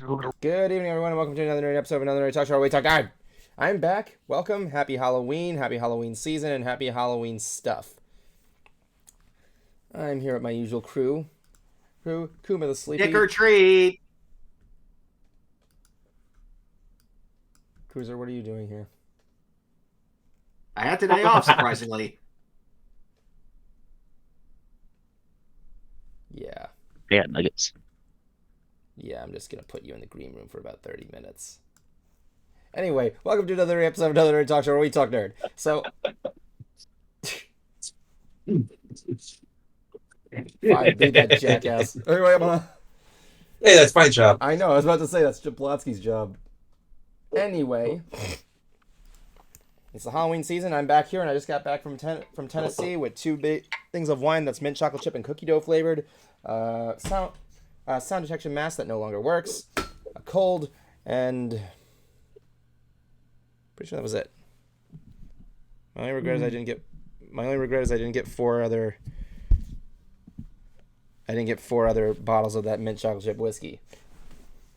Good evening, everyone, and welcome to another episode of Another Nerd Talk Show, where we talk nerd. I'm back. Welcome. Happy Halloween season, and happy Halloween stuff. I'm here with my usual crew. Kuma the Sleepy. Trick or treat. Cruiser, what are you doing here? I had today off, surprisingly. Yeah. Yeah, nuggets. Yeah, I'm just going to put you in the green room for about 30 minutes. Anyway, welcome to another episode of Another Nerd Talk Show, where we talk nerd. So... Fine, be that jackass. Anyway, Hey, that's my job. I know, I was about to say that's Jablonski's job. Anyway, it's the Halloween season. I'm back here, and I just got back from Tennessee with two big things of wine that's mint chocolate chip and cookie dough flavored. Sound detection mask that no longer works. A cold, and pretty sure that was it. My only regret is I didn't get four other bottles of that mint chocolate chip whiskey.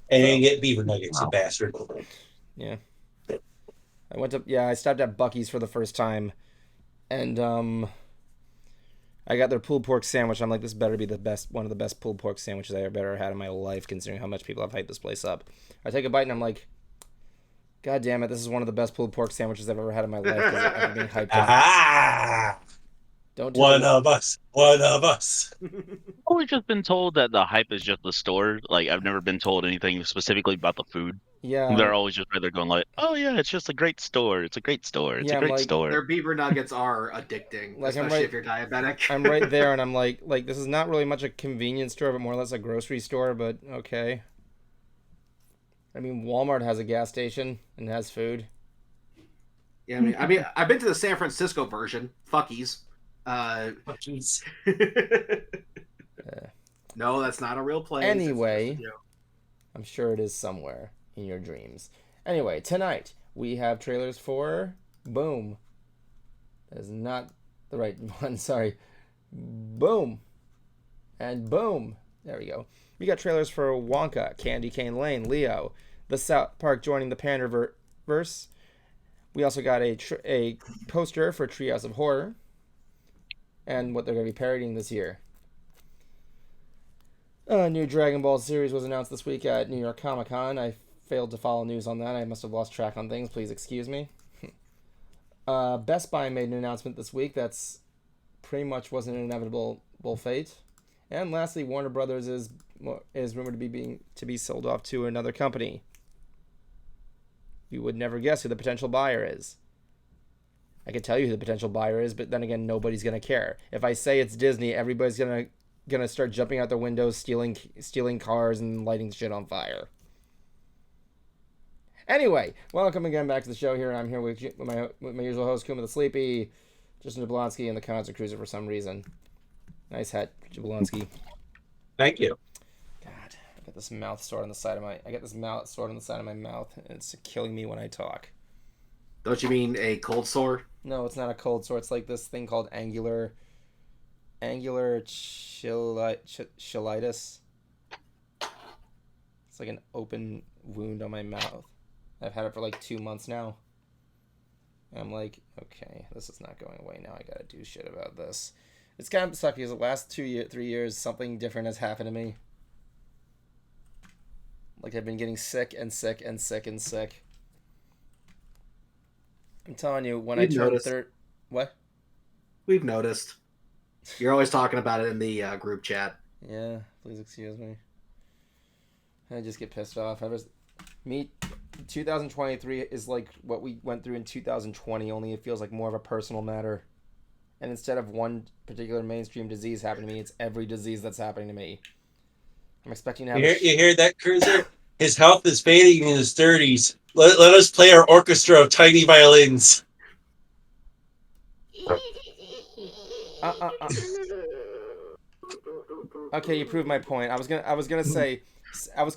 And you get beaver nuggets, you bastard. Yeah. I stopped at Buc-ee's for the first time, and I got their pulled pork sandwich. I'm like, this better be one of the best pulled pork sandwiches I ever had in my life, considering how much people have hyped this place up. I take a bite and I'm like, God damn it, this is one of the best pulled pork sandwiches I've ever had in my life because I've been hyped up. Ah! Don't One of us. I've always just been told that the hype is just the store. Like, I've never been told anything specifically about the food. Yeah. They're always just right there going like, oh yeah, it's just a great store. It's a great store. It's Yeah, a great I'm like- store. Their beaver nuggets are addicting, Like, I'm especially right- if you're diabetic. I'm right there, and I'm like, this is not really much a convenience store, but more or less a grocery store, but okay. I mean, Walmart has a gas station and has food. Yeah, I mean, I've been to the San Francisco version. Fuckies. Jeez. No, that's not a real place. Anyway. It's just, I'm sure it is somewhere in your dreams. Anyway, tonight we have trailers for Boom. That is not the right one, sorry. Boom. And Boom. There we go. We got trailers for Wonka, Candy Cane Lane, Leo, the Southpark joining the Panderverse. We also got a poster for Treehouse of Horror and what they're going to be parodying this year. A new Dragon Ball series was announced this week at New York Comic Con. I failed to follow news on that. I must have lost track on things. Please excuse me. Best Buy made an announcement this week that's pretty much was an inevitable fate. And lastly, Warner Brothers is rumored to be sold off to another company. You would never guess who the potential buyer is. I could tell you who the potential buyer is, but then again, nobody's gonna care. If I say it's Disney, everybody's gonna start jumping out their windows, stealing cars, and lighting shit on fire. Anyway, welcome again back to the show here, and I'm here with my usual host, Kuma the Sleepy, Justin Jablonski, and the Concert Cruiser for some reason. Nice hat, Jablonski. Thank you. God, I got this mouth sore on the side of my mouth, and it's killing me when I talk. Don't you mean a cold sore? No, it's not a cold sore. It's like this thing called angular cheilitis. It's like an open wound on my mouth. I've had it for like 2 months now. And I'm like, okay, this is not going away now. I gotta do shit about this. It's kind of sucky because the last 3 years, something different has happened to me. Like I've been getting sick and sick and sick and sick. I'm telling you, when We've I turned noticed. What? We've noticed. You're always talking about it in the group chat. Yeah, please excuse me. I just get pissed off. 2023 is like what we went through in 2020, only it feels like more of a personal matter. And instead of one particular mainstream disease happening to me, it's every disease that's happening to me. I'm expecting to have You hear that, Cruiser? His health is fading in his 30s. Let us play our orchestra of tiny violins. Okay, you proved my point. I was gonna say if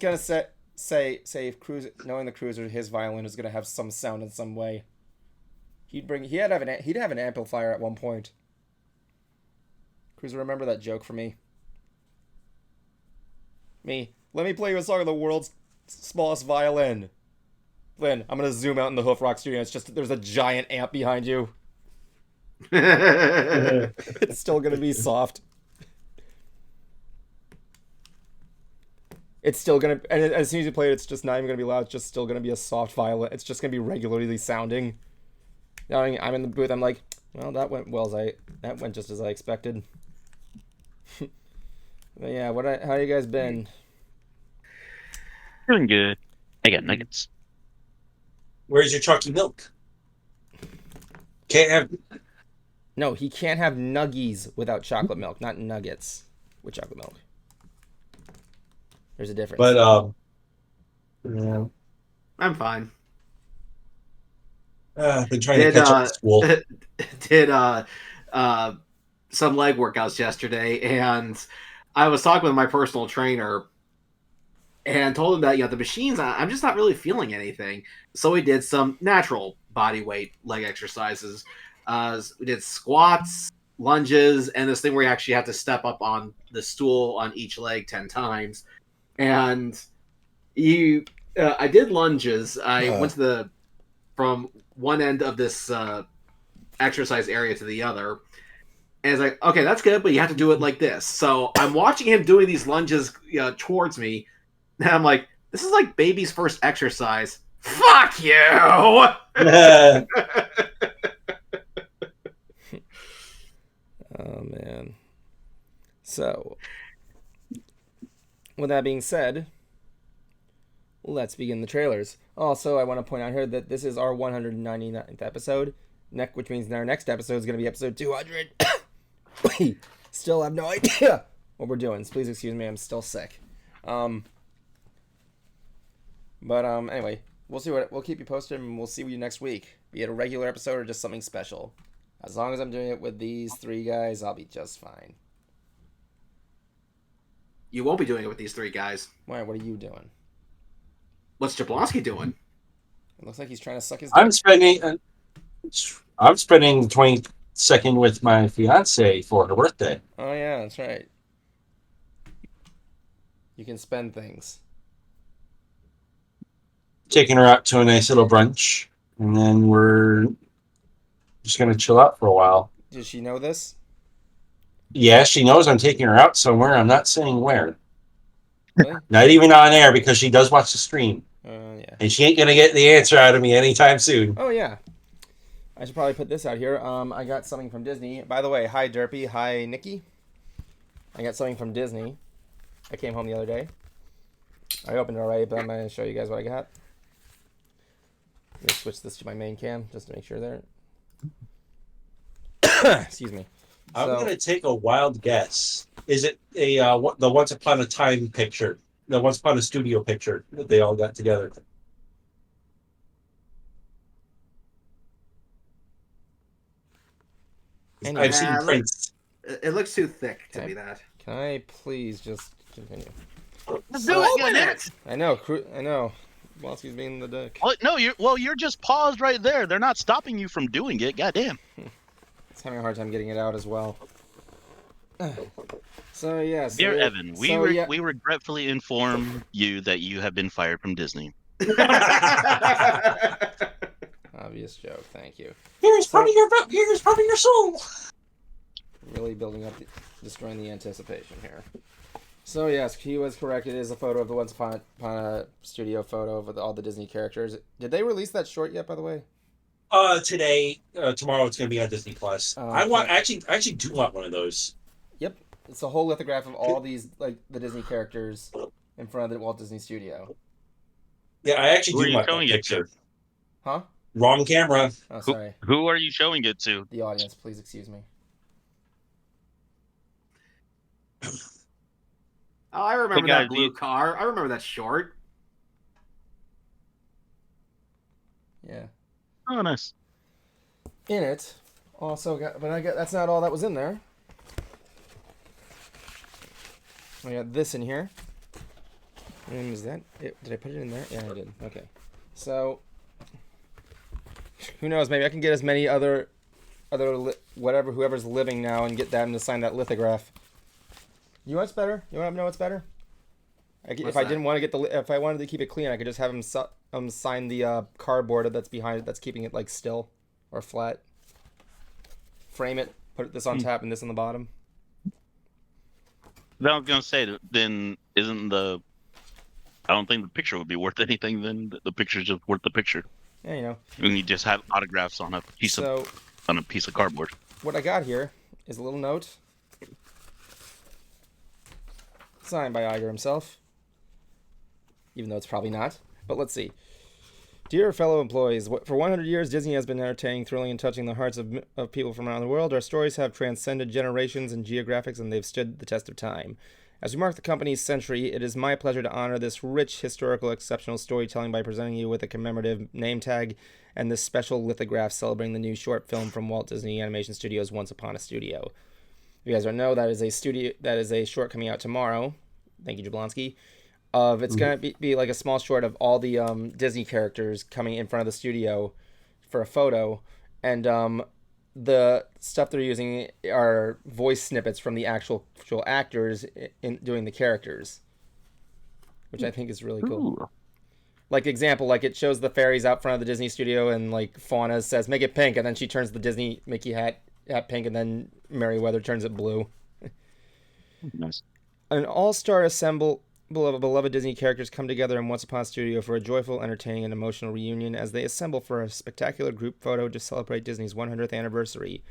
Cruiser, knowing the Cruiser, his violin is gonna have some sound in some way. He'd have an amplifier at one point. Cruiser, remember that joke for me? Let me play you a song of the world's Smallest violin. Lynn, I'm gonna zoom out in the Hoof Rock studio. It's just there's a giant amp behind you. It's still gonna be soft. It's still gonna, and as soon as you play it, it's just not even gonna be loud. It's just still gonna be a soft violin. It's just gonna be regularly sounding. Now I'm in the booth. I'm like, well, that went just as I expected. But yeah, how you guys been? Doing good. I got nuggets. Where's your chalky milk? Can't have. No, he can't have nuggies without chocolate milk, not nuggets with chocolate milk. There's a difference. But yeah. I'm fine. I've been trying to catch up to school. Did some leg workouts yesterday, and I was talking with my personal trainer and told him that, the machines, I'm just not really feeling anything. So we did some natural body weight leg exercises. We did squats, lunges, and this thing where you actually have to step up on the stool on each leg 10 times. And I did lunges. I went from one end of this exercise area to the other. And it's like, okay, that's good, but you have to do it like this. So I'm watching him doing these lunges towards me. And I'm like, this is like baby's first exercise. Fuck you! Oh, man. So, with that being said, let's begin the trailers. Also, I want to point out here that this is our 199th episode, which means our next episode is going to be episode 200. We still have no idea what we're doing. So please excuse me, I'm still sick. But anyway, we'll keep you posted, and we'll see you next week. Be it a regular episode or just something special. As long as I'm doing it with these three guys, I'll be just fine. You won't be doing it with these three guys. Why? What are you doing? What's Jablonski doing? It looks like he's trying to suck his dick. I'm spending the 22nd with my fiance for her birthday. Oh yeah, that's right. You can spend things. Taking her out to a nice little brunch, and then we're just gonna chill out for a while. Does she know this? Yeah, she knows I'm taking her out somewhere. I'm not saying where. Really? Not even on air, because she does watch the stream. Yeah. And she ain't gonna get the answer out of me anytime soon. Oh yeah. I should probably put this out here. I got something from Disney. By the way, hi Derpy, hi Nikki. I got something from Disney. I came home the other day. I opened it already, but I'm gonna show you guys what I got. Let me switch this to my main cam just to make sure there. Excuse me. I'm gonna take a wild guess. Is it the Once Upon a Time picture, the Once Upon a Studio picture that they all got together? Anyway. I've seen prints. It looks too thick to be that. Can I please just continue? Just do it! I know. Blonsky's being the dick. No, you're just paused right there. They're not stopping you from doing it. Goddamn. It's having a hard time getting it out as well. So yes, Dear Evan, we regretfully inform you that you have been fired from Disney. Obvious joke. Thank you. Here's part of your soul. Really building up, destroying the anticipation here. So yes, he was correct. It is a photo of the Once Upon a Studio photo of all the Disney characters. Did they release that short yet, by the way? Today, tomorrow it's gonna be on Disney Plus. I actually do want one of those. Yep, it's a whole lithograph of all these like the Disney characters in front of the Walt Disney Studio. Yeah, I actually do want that picture. Huh? Wrong camera. Oh, sorry. Who are you showing it to? The audience, please excuse me. Oh, I remember that blue car. I remember that short. Yeah. Oh, nice. In it, that's not all that was in there. I got this in here. And is that it? Did I put it in there? Yeah, I did. Okay. So, who knows? Maybe I can get as many whoever's living now and get them to sign that lithograph. You know what's better? You want to know what's better? If I didn't want to if I wanted to keep it clean, I could just have him sign the cardboard that's behind it, that's keeping it like still or flat. Frame it, put this on top and this on the bottom. Then I was gonna say, then isn't the? I don't think the picture would be worth anything. Then the picture's just worth the picture. Yeah, you know. And you just have autographs on a piece of cardboard. What I got here is a little note signed by Iger himself, even though it's probably not. But let's see. Dear fellow employees, for 100 years, Disney has been entertaining, thrilling, and touching the hearts of people from around the world. Our stories have transcended generations and geographics, and they've stood the test of time. As we mark the company's century, it is my pleasure to honor this rich, historical, exceptional storytelling by presenting you with a commemorative name tag and this special lithograph celebrating the new short film from Walt Disney Animation Studios' Once Upon a Studio. If you guys don't know, that is a short coming out tomorrow. Thank you, Jablonski. It's gonna be like a small short of all the Disney characters coming in front of the studio for a photo, and the stuff they're using are voice snippets from the actual actors in doing the characters, which I think is really cool. Ooh. Like example, like it shows the fairies out front of the Disney studio, and like Fauna says, "Make it pink," and then she turns the Disney Mickey hat pink, and then Merryweather turns it blue. Nice. An all-star assemble of beloved Disney characters come together in Once Upon a Studio for a joyful, entertaining, and emotional reunion as they assemble for a spectacular group photo to celebrate Disney's 100th anniversary,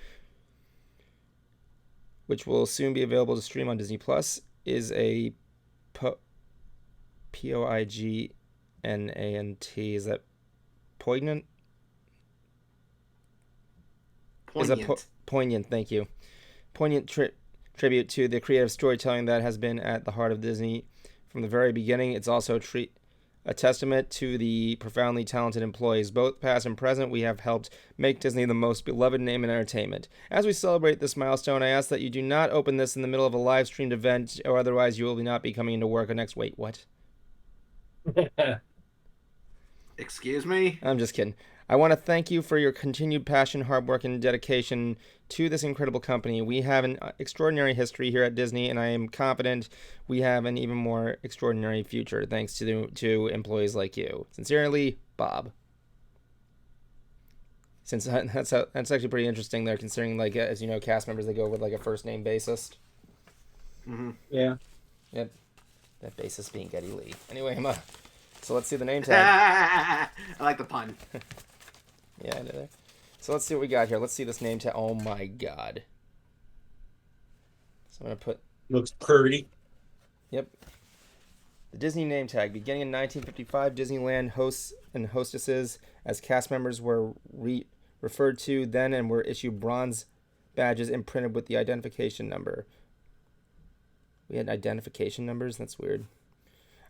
which will soon be available to stream on Disney Plus. Is a Poignant? Is that poignant? Poignant. Thank you. Poignant tribute to the creative storytelling that has been at the heart of Disney from the very beginning. It's also a testament to the profoundly talented employees, both past and present. We have helped make Disney the most beloved name in entertainment. As we celebrate this milestone, I ask that you do not open this in the middle of a live-streamed event, or otherwise you will not be coming into work next... Wait, what? Excuse me? I'm just kidding. I want to thank you for your continued passion, hard work, and dedication to this incredible company. We have an extraordinary history here at Disney, and I am confident we have an even more extraordinary future thanks to employees like you. Sincerely, Bob. Since that's actually pretty interesting there, considering, like, as you know, cast members, they go with like a first name bassist. Mm-hmm. Yeah. Yep. That bassist being Geddy Lee. Anyway, Emma. So let's see the name tag. I like the pun. Yeah, I did it. So let's see what we got here. Let's see this name tag. Oh my god. So I'm going to put... Looks pretty. Yep. The Disney name tag. Beginning in 1955, Disneyland hosts and hostesses as cast members were referred to then and were issued bronze badges imprinted with the identification number. We had identification numbers? That's weird.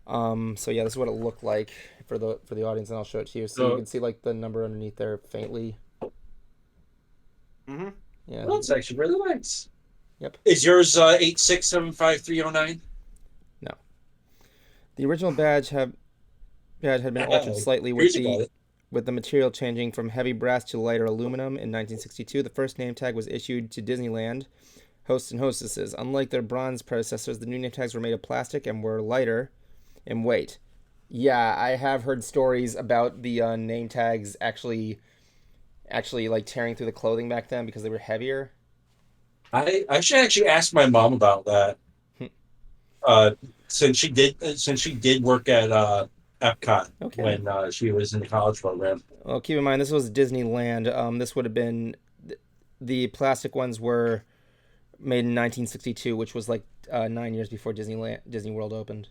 So yeah, this is what it looked like for the audience, and I'll show it to you. So you can see like the number underneath there faintly. Mm-hmm. Yeah. Well, that's actually really nice. Yep. Is yours 8675309? No. The original badge had been altered slightly with the material changing from heavy brass to lighter aluminum in 1962. The first name tag was issued to Disneyland hosts and hostesses. Unlike their bronze predecessors, the new name tags were made of plastic and were lighter in weight. Yeah, I have heard stories about the name tags actually like tearing through the clothing back then because they were heavier. I should actually ask my mom about that. Since she did work at Epcot when she was in the college program. Well, keep in mind this was Disneyland. This would have been the plastic ones were made in 1962, which was like 9 years before Disney World opened.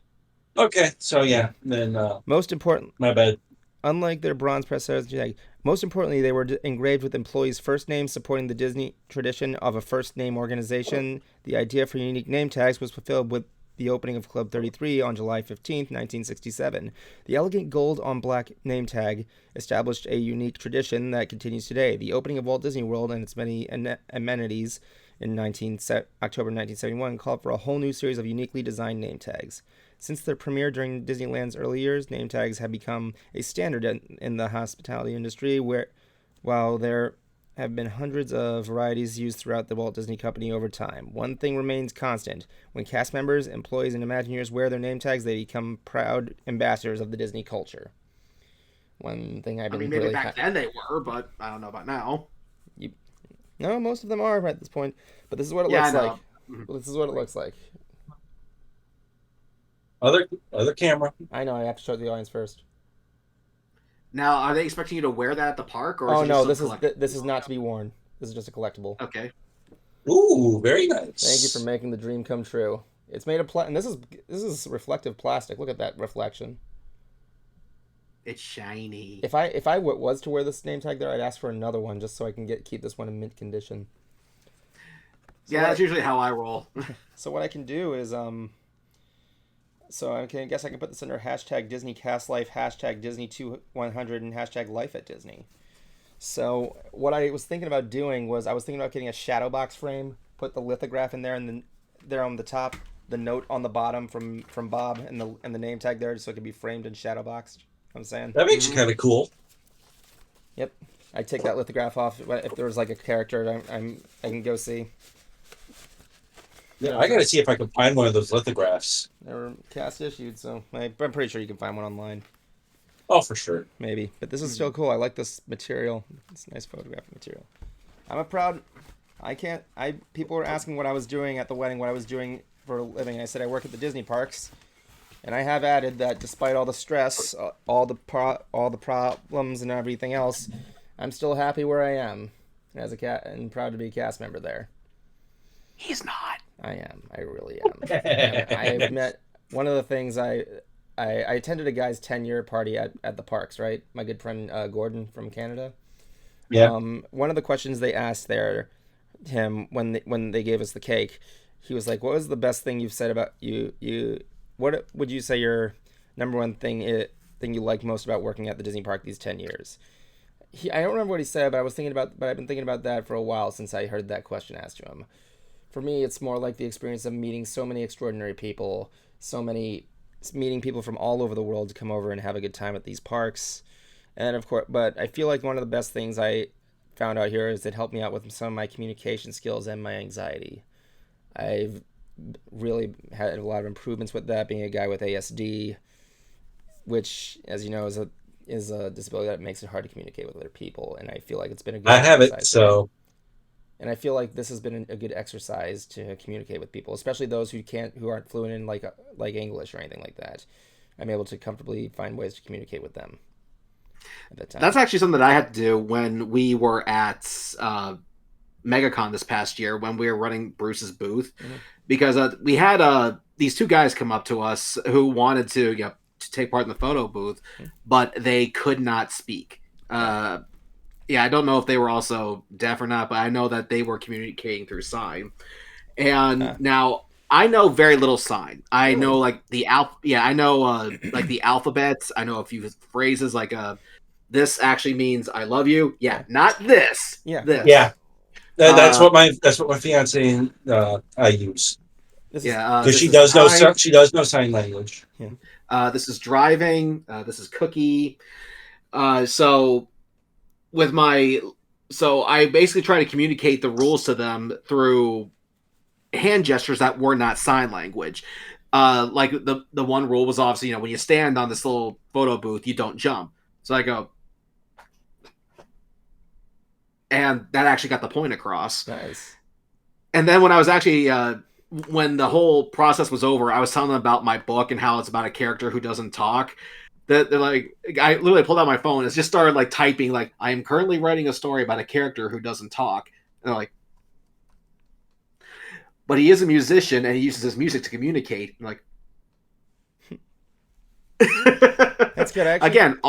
Okay, so yeah, then most important. My bad. Unlike their bronze predecessors, most importantly, they were engraved with employees' first names, supporting the Disney tradition of a first name organization. The idea for unique name tags was fulfilled with the opening of Club 33 on July 15th, 1967. The elegant gold on black name tag established a unique tradition that continues today. The opening of Walt Disney World and its many amenities in October 1971 called for a whole new series of uniquely designed name tags. Since their premiere during Disneyland's early years, name tags have become a standard in the hospitality industry, while there have been hundreds of varieties used throughout the Walt Disney Company over time. One thing remains constant. When cast members, employees, and Imagineers wear their name tags, they become proud ambassadors of the Disney culture. One thing I've been maybe really back then they were, but I don't know about now. No, most of them are at this point. But this is what it looks like. This is what it looks like. Other camera. I know. I have to show the audience first. Now, are they expecting you to wear that at the park? Or Oh is it no, just this is not to be worn. This is just a collectible. Okay. Ooh, very nice. Thank you for making the dream come true. It's made of and this is reflective plastic. Look at that reflection. It's shiny. If I was to wear this name tag there, I'd ask for another one just so I can keep this one in mint condition. So yeah, that's usually how I roll. So what I can do is so I guess I can put this under hashtag Disney Cast Life, hashtag Disney2100, and hashtag Life at Disney. So what I was thinking about doing was I was thinking about getting a shadow box frame, put the lithograph in there, and then there on the top, the note on the bottom from Bob, and the name tag there, so it can be framed and shadow boxed. I'm saying that makes it kind of cool. Yep, I take that lithograph off if there was like a character I can go see. Yeah, I gotta see if I can find one of those lithographs. They were cast issued, so I'm pretty sure you can find one online. Oh, for sure. Maybe, but this is still cool. I like this material. It's nice photographic material. I'm a proud. People were asking what I was doing at the wedding, what I was doing for a living. I said I work at the Disney parks, and I have added that despite all the stress, all the problems and everything else, I'm still happy where I am as a cat and proud to be a cast member there. He's not. I am. I really am. I met one of the things I attended a guy's 10-year party at the parks, right? My good friend Gordon from Canada. Yeah. One of the questions they asked him when they gave us the cake, he was like, "What was the best thing you've said about you? What would you say your number one thing you like most about working at the Disney park these 10 years?" I don't remember what he said, but I've been thinking about that for a while since I heard that question asked to him. For me, it's more like the experience of meeting so many extraordinary people, meeting people from all over the world to come over and have a good time at these parks. And of course, but I feel like one of the best things I found out here is it helped me out with some of my communication skills and my anxiety. I've really had a lot of improvements with that, being a guy with ASD, which, as you know, is a disability that makes it hard to communicate with other people. And I feel like it's been a good I have it, exercise. so. And I feel like this has been a good exercise to communicate with people, especially those who aren't fluent in like English or anything like that. I'm able to comfortably find ways to communicate with them at that time. That's actually something that I had to do when we were at MegaCon this past year when we were running Bruce's booth, because we had these two guys come up to us who wanted to take part in the photo booth, but they could not speak. Yeah, I don't know if they were also deaf or not, but I know that they were communicating through sign. And now I know very little sign. I know like the I know like the alphabets. I know a few phrases like this actually means I love you. Yeah, not this. Yeah. This. Yeah. That's what my fiance I use. Because she does know sign language. Yeah. This is driving. This is cookie. So I basically try to communicate the rules to them through hand gestures that were not sign language. Like the one rule was obviously, when you stand on this little photo booth, you don't jump. So I go, and that actually got the point across. Nice. And then when I was actually, when the whole process was over, I was telling them about my book and how it's about a character who doesn't talk. They're like, I literally pulled out my phone and just started like typing, like, I am currently writing a story about a character who doesn't talk. And they're like, but he is a musician and he uses his music to communicate. I'm like, that's good. Actually, again,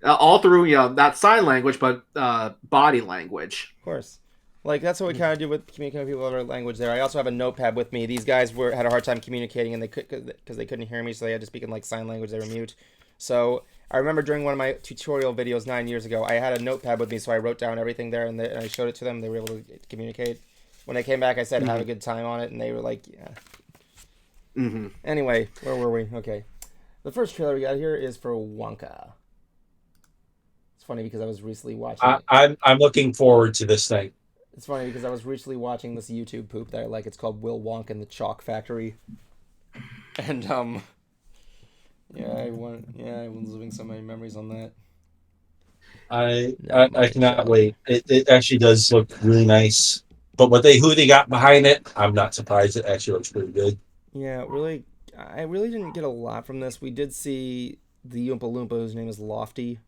all through, not sign language, but body language. Of course. Like, that's what we kind of do with communicating with people of our language there. I also have a notepad with me. These guys had a hard time communicating, and because they couldn't hear me, so they had to speak in like sign language. They were mute. So I remember during one of my tutorial videos 9 years ago, I had a notepad with me, so I wrote down everything there, and I showed it to them. They were able to communicate. When I came back, I said, have a good time on it, and they were like, yeah. Mm-hmm. Anyway, where were we? Okay. The first trailer we got here is for Wonka. It's funny because I was recently watching. I'm looking forward to this thing. It's funny because I was recently watching this YouTube poop that I like. It's called Will Wonka and the Chalk Factory, and I was living so many memories on that. I cannot wait. It actually does look really nice. But who they got behind it, I'm not surprised. It actually looks pretty good. Yeah, really, I really didn't get a lot from this. We did see the Oompa Loompa, whose name is Lofty.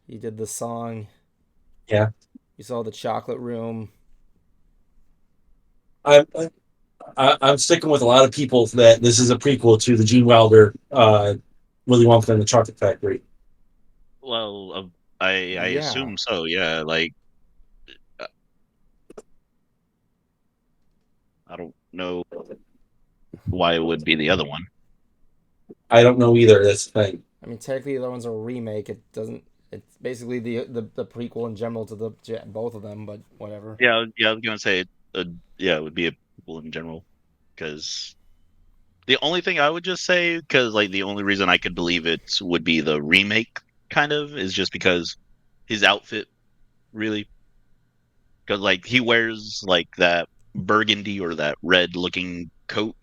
He did the song. Yeah. You saw the chocolate room. I'm sticking with a lot of people that this is a prequel to the Gene Wilder, Willy Wonka and the Chocolate Factory. Well, I assume so. Yeah, like I don't know why it would be the other one. I don't know either. That's the thing. I mean, technically, the other one's a remake. It doesn't. It's basically the prequel in general to both of them, but whatever. Yeah, I was gonna say, it would be a prequel in general, because the only thing I would just say, because like the only reason I could believe it would be the remake, kind of, is just because his outfit, really, because like he wears like that burgundy or that red looking coat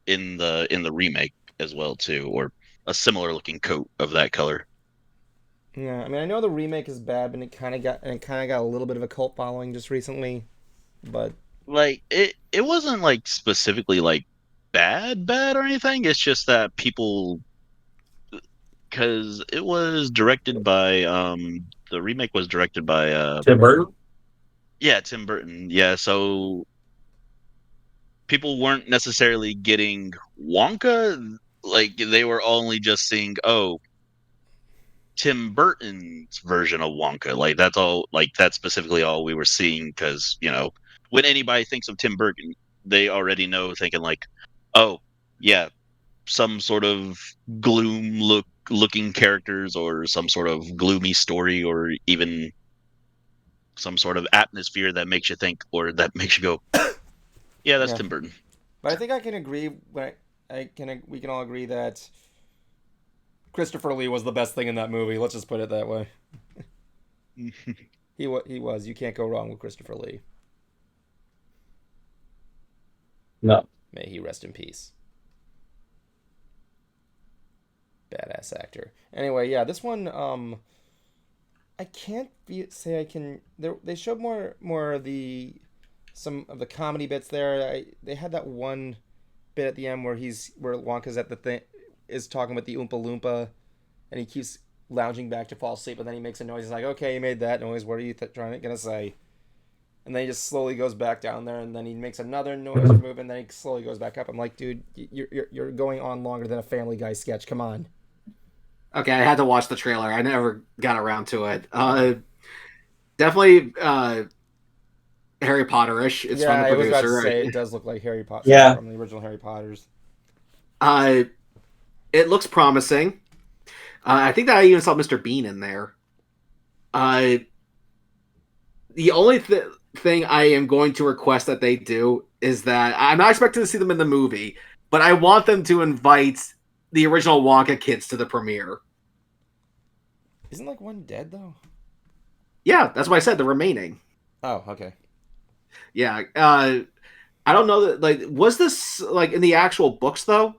in the remake as well too, or a similar looking coat of that color. Yeah, I mean, I know the remake is bad, but it kind of got a little bit of a cult following just recently, but Like it wasn't like specifically like bad or anything. It's just that people, because it was directed by the remake was directed by Tim Burton? yeah, Tim Burton. Yeah, so people weren't necessarily getting Wonka. Like they were only just seeing, oh, Tim Burton's version of Wonka. Like that's all. Like that's specifically all we were seeing, because when anybody thinks of Tim Burton, they already know, thinking like, oh yeah, some sort of looking characters, or some sort of gloomy story, or even some sort of atmosphere that makes you think, or that makes you go, yeah, that's Tim Burton. But I think I can agree. We can all agree that Christopher Lee was the best thing in that movie. Let's just put it that way. He was. You can't go wrong with Christopher Lee. No. May he rest in peace. Badass actor. Anyway, yeah, this one, I can't say I can. They showed more of some of the comedy bits there. They had that one bit at the end where Wonka's at the thing, is talking with the Oompa Loompa, and he keeps lounging back to fall asleep, and then he makes a noise. He's like, "Okay, you made that noise. What are you gonna say?" And then he just slowly goes back down there, and then he makes another noise or move, and then he slowly goes back up. I'm like, dude, you're going on longer than a Family Guy sketch. Come on. Okay, I had to watch the trailer. I never got around to it. Definitely Harry Potter-ish. It's from the I was about producer. to say, it does look like Harry Potter. Yeah. From the original Harry Potters. It looks promising. I think that I even saw Mr. Bean in there. The only thing I am going to request that they do is that I'm not expecting to see them in the movie, but I want them to invite the original Wonka kids to the premiere. Isn't like one dead though? Yeah, that's what I said. The remaining. Oh, okay. Yeah. I don't know that. Like, was this like in the actual books though?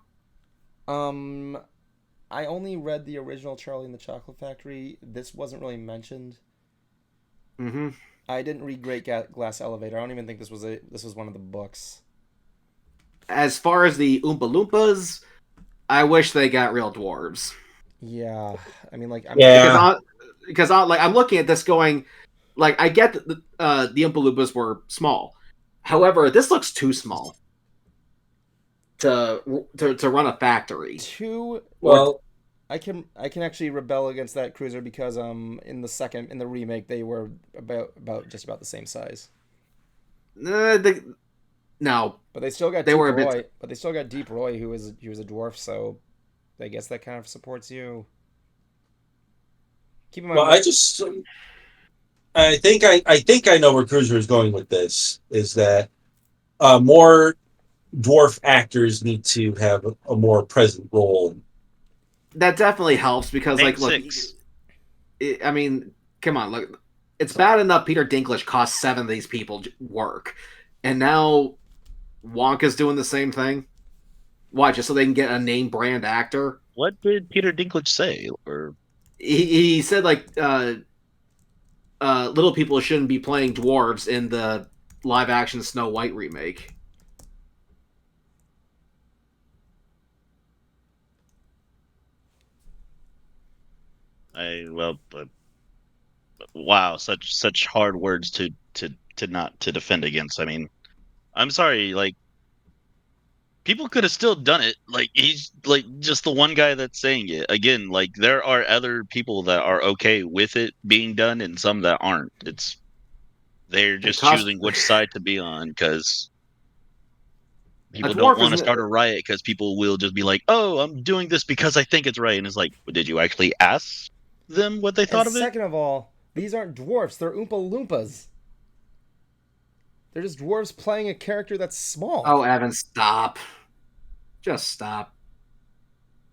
I only read the original Charlie and the Chocolate Factory. This wasn't really mentioned. Mm-hmm. I didn't read Great Glass Elevator. I don't even think this was one of the books. As far as the Oompa Loompas, I wish they got real dwarves. Yeah, I mean, like, because I'm looking at this going, like, I get that the Oompa Loompas were small. However, this looks too small to run a factory. Well, I can actually rebel against that, Cruiser, because in the remake they were about just about the same size. No, but they still got they Deep were a Roy. bit... But they still got Deep Roy, who was a dwarf. So I guess that kind of supports you. Keep in mind. Well, I think I know where Cruiser is going with this. Is that more dwarf actors need to have a more present role? That definitely helps because, Name like, look, six. I mean, come on, look. It's bad enough Peter Dinklage cost 7 of these people work, and now Wonka's doing the same thing. Why? Just so they can get a name brand actor? What did Peter Dinklage say? Or He said like little people shouldn't be playing dwarves in the live action Snow White remake. wow, such hard words to not to defend against. I mean, I'm sorry, like people could have still done it. Like he's like just the one guy that's saying it. Again, like there are other people that are okay with it being done and some that aren't. They're just choosing which side to be on because people don't want to start a riot because people will just be like, "Oh, I'm doing this because I think it's right." And it's like, did you actually ask them what they thought of it? Second of all, these aren't dwarfs; they're Oompa Loompas. They're just dwarves playing a character that's small. Oh, Evan, stop! Just stop.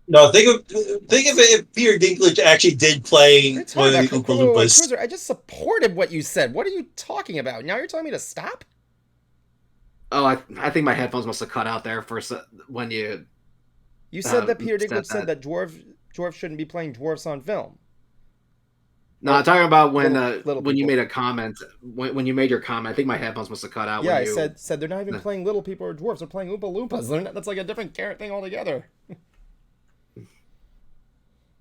No, think of it if Peter Dinklage actually did play one of the Oompa Loompas. Cruiser, I just supported what you said. What are you talking about? Now you're telling me to stop? Oh, I think my headphones must have cut out there for when you. You said that Peter Dinklage said that dwarves shouldn't be playing dwarfs on film. No, I'm talking about when when you made a comment. When you made your comment, I think my headphones must have cut out. Yeah, I said they're not even playing little people or dwarfs. They're playing Oompa Loompas. That's like a different thing altogether.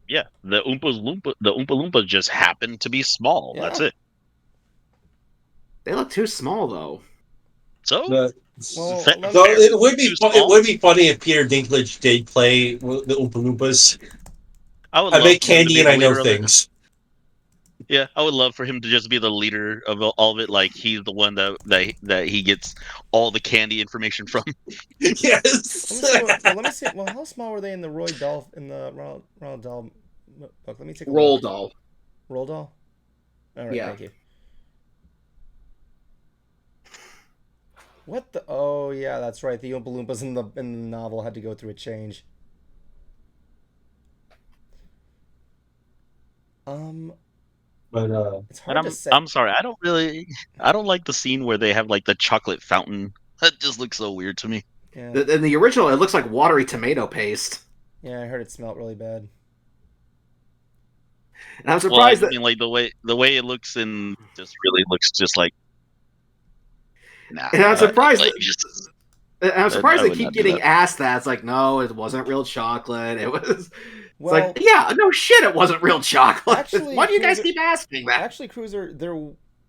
Yeah, the Oompa Loompas just happen to be small. Yeah. That's it. They look too small, though. So, it would be funny if Peter Dinklage did play the Oompa Loompas. I make candy and I know things. Yeah, I would love for him to just be the leader of all of it. Like he's the one that he gets all the candy information from. Yes. Let me see. Well, how small were they in the Roald Dahl book? Let me take a Roald look. Dahl. Roald Dahl. All right, thank you. What the? Oh yeah, that's right. The Oompa Loompas in the novel had to go through a change. But it's hard to say. I'm sorry. I don't like the scene where they have like the chocolate fountain. That just looks so weird to me. Yeah. In the original, it looks like watery tomato paste. Yeah, I heard it smelled really bad. And I'm surprised I mean, like the way it looks just really looks just like. Nah. And I'm surprised. I'm surprised they keep getting asked that. It's like, no, it wasn't real chocolate. It was. Well, it's like, yeah, no shit, it wasn't real chocolate. Actually, why do you guys keep asking that? Actually, Cruiser,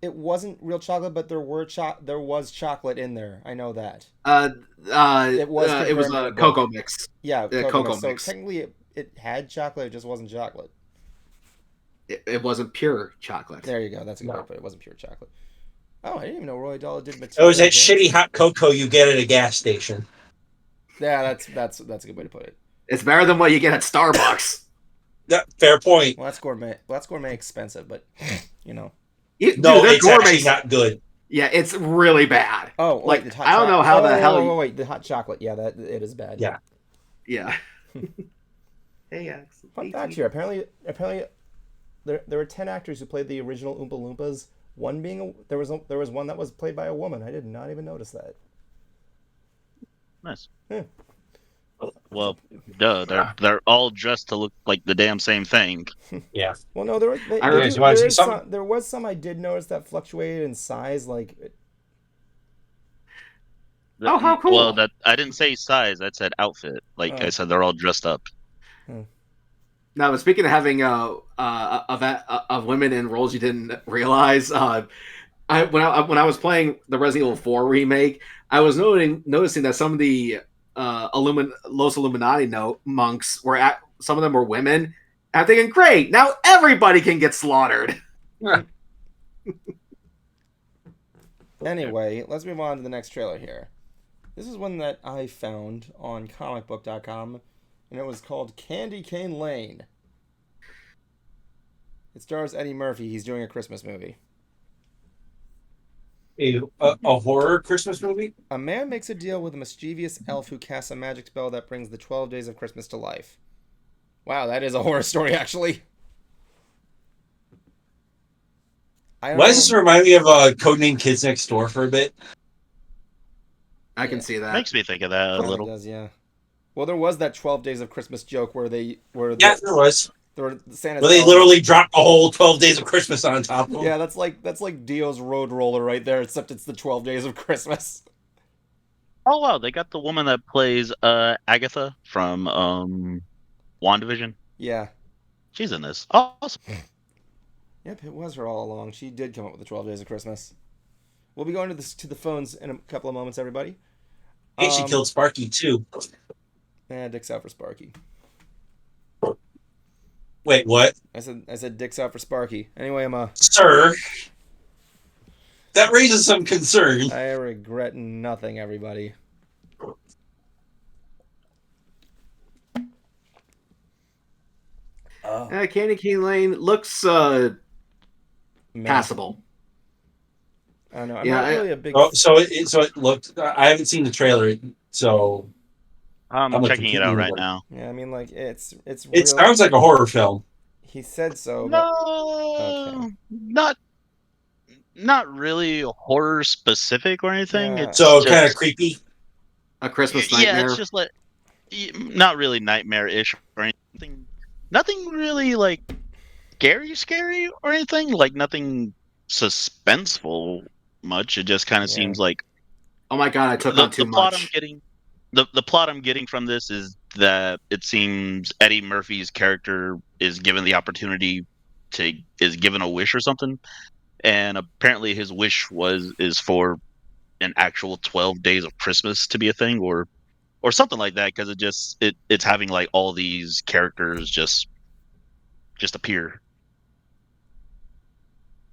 it wasn't real chocolate, but there was chocolate in there. I know that. It was a cocoa mix. Yeah, cocoa mix. So technically, it had chocolate. It just wasn't chocolate. It wasn't pure chocolate. There you go. That's a good way to put it. It wasn't pure chocolate. Oh, I didn't even know Roald Dahl did material. It was that shitty hot cocoa you get at a gas station. Yeah, that's a good way to put it. It's better than what you get at Starbucks. Yeah, fair point. Well, that's gourmet. Well, that's gourmet expensive, but you know. It's actually not good. Yeah, it's really bad. Oh, like I don't know how the hell. Wait, the hot chocolate. Yeah, it is bad. Yeah. Hey, fun fact here. Apparently, there were 10 actors who played the original Oompa Loompas. One being there was one that was played by a woman. I did not even notice that. Nice. Yeah. Well, duh. They're all dressed to look like the damn same thing. Yeah. Well, no, there was some I did notice that fluctuated in size. Like. Oh, how cool! Well, I didn't say size. I said outfit. Like I said, they're all dressed up. Now, but speaking of having of women in roles you didn't realize, when I was playing the Resident Evil 4 remake, I was noticing that some of the Los Illuminati monks some of them were women. And I'm thinking, great, now everybody can get slaughtered. Anyway, let's move on to the next trailer here. This is one that I found on comicbook.com, and it was called Candy Cane Lane. It stars Eddie Murphy. He's doing a Christmas movie. A horror Christmas movie? A man makes a deal with a mischievous elf who casts a magic spell that brings the 12 days of Christmas to life. Wow, that is a horror story, actually. I don't Why know. does this remind me of Codename Kids Next Door for a bit? I can see that. Makes me think of that a Kinda little. does, yeah. Well, there was that 12 Days of Christmas joke where Yeah, there was. Santa's Where they elves. literally dropped the whole 12 Days of Christmas on top of them. Yeah, that's like Dio's Road Roller right there, except it's the 12 Days of Christmas. Oh wow, they got the woman that plays Agatha from WandaVision. Yeah. She's in this. Awesome. Yep, it was her all along. She did come up with the 12 Days of Christmas. We'll be going to the phones in a couple of moments, everybody. Hey, she killed Sparky, too. Dick's out for Sparky. Wait, what? I said Dick's out for Sparky. Anyway, Sir, that raises some concern. I regret nothing, everybody. Candy Cane Lane looks passable. I don't know. I'm not really a big. So it looked. I haven't seen the trailer, so I'm checking it out right now. Yeah, I mean, like it's. It sounds like a horror film. He said so. No, okay. not really horror specific or anything. Yeah. It's So just, kind of creepy. A Christmas nightmare. Yeah, it's just like not really nightmare-ish or anything. Nothing really like scary or anything. Like nothing suspenseful much. It just kind of seems like. Oh my god, I took on too plot much. I'm getting. The plot I'm getting from this is that it seems Eddie Murphy's character is given the opportunity is given a wish or something, and apparently his wish is for an actual 12 days of Christmas to be a thing, or something like that, because it's having like all these characters just appear.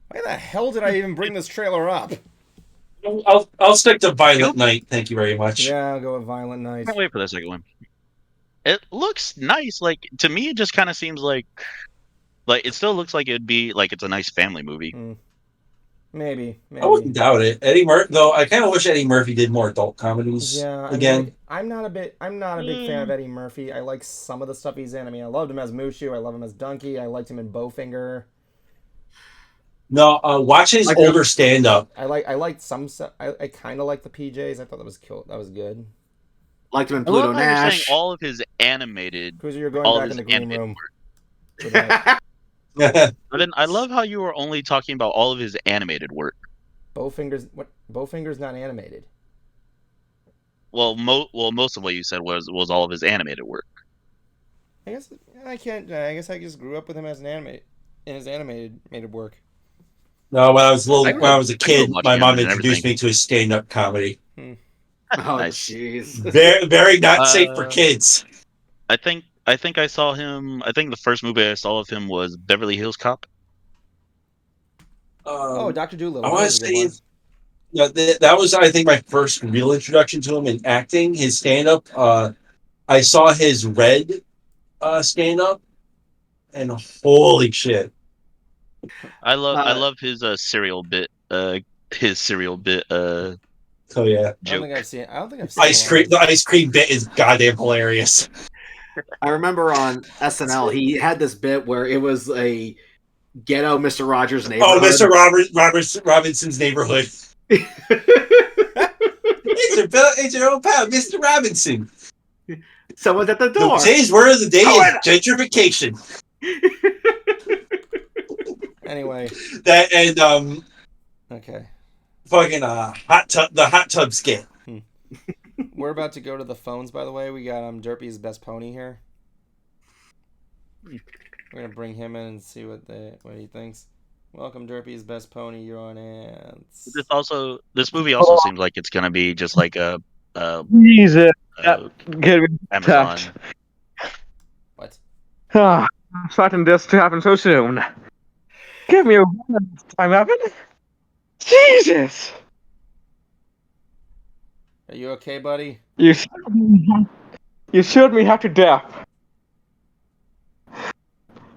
Why the hell did I even bring this trailer up? I'll stick to Violent Night. Thank you very much. Yeah, I'll go with Violent Night. Can't wait for the second one. It looks nice. Like to me, it just kind of seems like it still looks like it'd be like it's a nice family movie. Maybe. I wouldn't doubt it. Eddie Murphy, though, I kind of wish Eddie Murphy did more adult comedies. Yeah, again. I mean, like, I'm not a big fan of Eddie Murphy. I like some of the stuff he's in. I mean, I loved him as Mushu. I love him as Donkey. I liked him in Bowfinger. No, watch his older stand-up. I liked some stuff. I kind of like the PJs. I thought that was cool. That was good. Liked him in Pluto Nash. You're saying all of his animated. Cruiser, you're going back in the green room. But then I love how you were only talking about all of his animated work. Bowfinger's not animated. Well, most of what you said was all of his animated work. I guess I can't. I guess I just grew up with him as in his animated work. No, when I was a kid, my mom introduced me to his stand-up comedy. Oh, jeez. Very, very not safe for kids. I think I saw him. I think the first movie I saw of him was Beverly Hills Cop. Dr. Dolittle. I want to say, that was, I think, my first real introduction to him in acting. His stand-up. I saw his Red stand-up, and holy shit! I love his serial bit. His serial bit. Oh yeah. Joke. I don't think I've seen. The ice cream bit is goddamn hilarious. I remember on SNL he had this bit where it was a ghetto Mr. Rogers' neighborhood. Oh, Mr. Robinson's neighborhood. It's your old pal, Mr. Robinson. Someone's at the door. Today's word of the day is gentrification. Anyway. That and Okay. Fucking the hot tub skit. We're about to go to the phones, by the way. We got Derpy's Best Pony here. We're gonna bring him in and see what he thinks. Welcome, Derpy's Best Pony. You're on ants. This movie also seems like it's gonna be just like a Jesus. Get me Amazon. What? I'm expecting this to happen so soon. Give me a time, Evan. Jesus. Are you okay, buddy? You showed me how to death.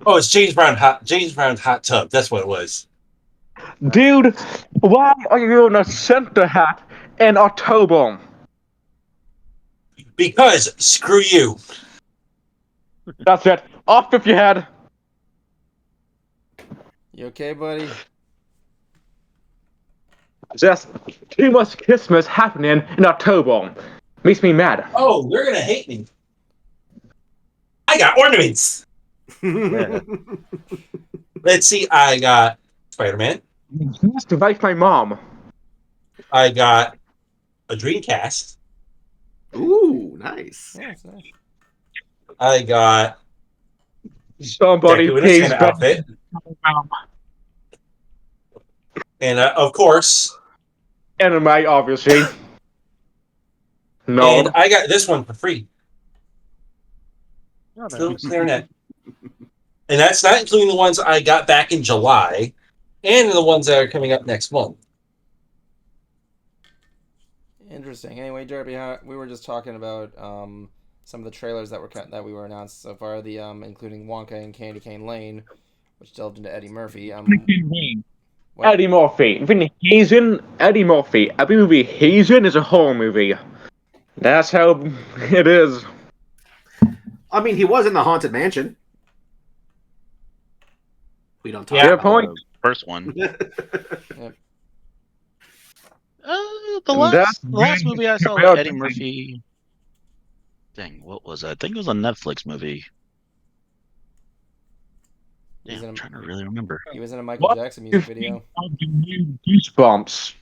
Oh, it's James Brown hot tub. That's what it was. Dude, why are you in a Santa hat in October? Because screw you. That's it. Off with your head. You okay, buddy? There's too much Christmas happening in October. Makes me mad. Oh, you're gonna hate me. I got ornaments. Yeah. Let's see. I got Spider-Man. That's to like my mom. I got a Dreamcast. Ooh, nice. Yeah, it's nice. I got Somebody Deku in a pays Santa back. outfit. And of course, Anime, obviously. No. and I got this one for free. Oh, Still nice. clarinet. And that's not including the ones I got back in July and the ones that are coming up next month. Interesting. Anyway, Derby, we were just talking about some of the trailers that we were announced so far. The including Wonka and Candy Cane Lane, which delved into Eddie Murphy. What? Eddie Murphy. Vin Hazen, Eddie Murphy. Every movie Hazen is a horror movie. That's how it is. I mean, he was in the Haunted Mansion. We don't talk Yeah. Fair about point. First one. it. The last movie I saw with Eddie about- Murphy. Dang, what was that? I think it was a Netflix movie. He's Damn, in I'm a- trying to really remember. He was in a Michael What Jackson music video. The new Goosebumps.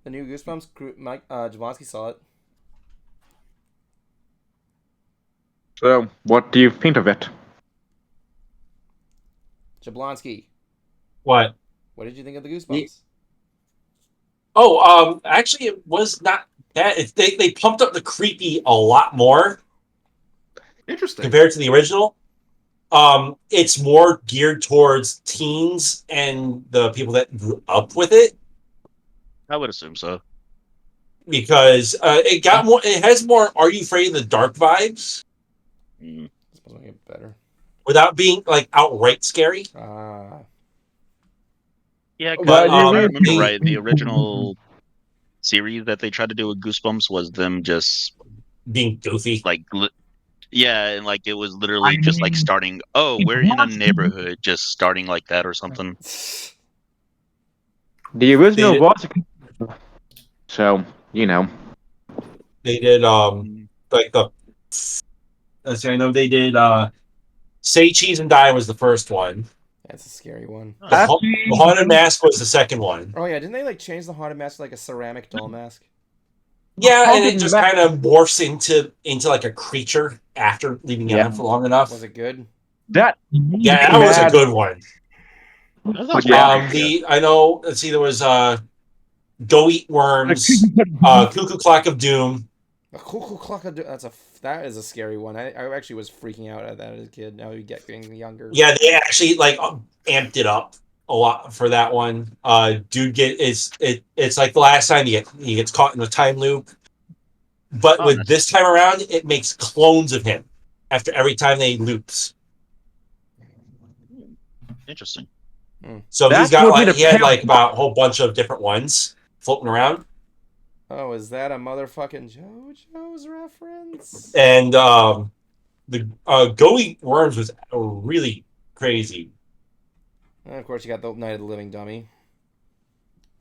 The new Goosebumps. Mike Jablonski saw it. So, what do you think of it? Jablonski, What? what did you think of the Goosebumps? Oh, actually, it was not that. They pumped up the creepy a lot more Interesting. compared to the original. It's more geared towards teens and the people that grew up with it I would assume so. because it got more. It has more "Are You Afraid of the Dark" vibes Mm. It's supposed to make it better. without being like outright scary. Yeah, But, because if I remember they- right, the original series that they tried to do with Goosebumps was them just Being goofy. like, yeah, and like it was literally just like starting. Oh, we're in a neighborhood, just starting like that or something. The original They- was. So, you know. They did like the. Let's see, I know they did. Say Cheese and Die was the first one. That's a scary one. The Haunted Mask was the second one. Oh yeah, didn't they like change the haunted mask to like a ceramic doll mask? Yeah, and Haunted it just Mask- kind of morphs into like a creature after leaving it Yeah. on for long enough. Was it good? That. Yeah, that was a good one. That was Yeah. pretty I know. Let's see, there was Go Eat Worms, Cuckoo Clock of Doom. A cuckoo clock. That is a scary one. I actually was freaking out at that as a kid. Now you get getting younger. Yeah, they actually like amped it up a lot for that one. Dude, it's like the last time he gets caught in the time loop, but Oh, with nice. this time around, it makes clones of him after every time they loops. interesting. So That he's got would be like the he had parent- like about a whole bunch of different ones floating around, Oh, is that a motherfucking JoJo's reference? and the Go Eat Worms was really crazy. And of course, you got the Night of the Living Dummy.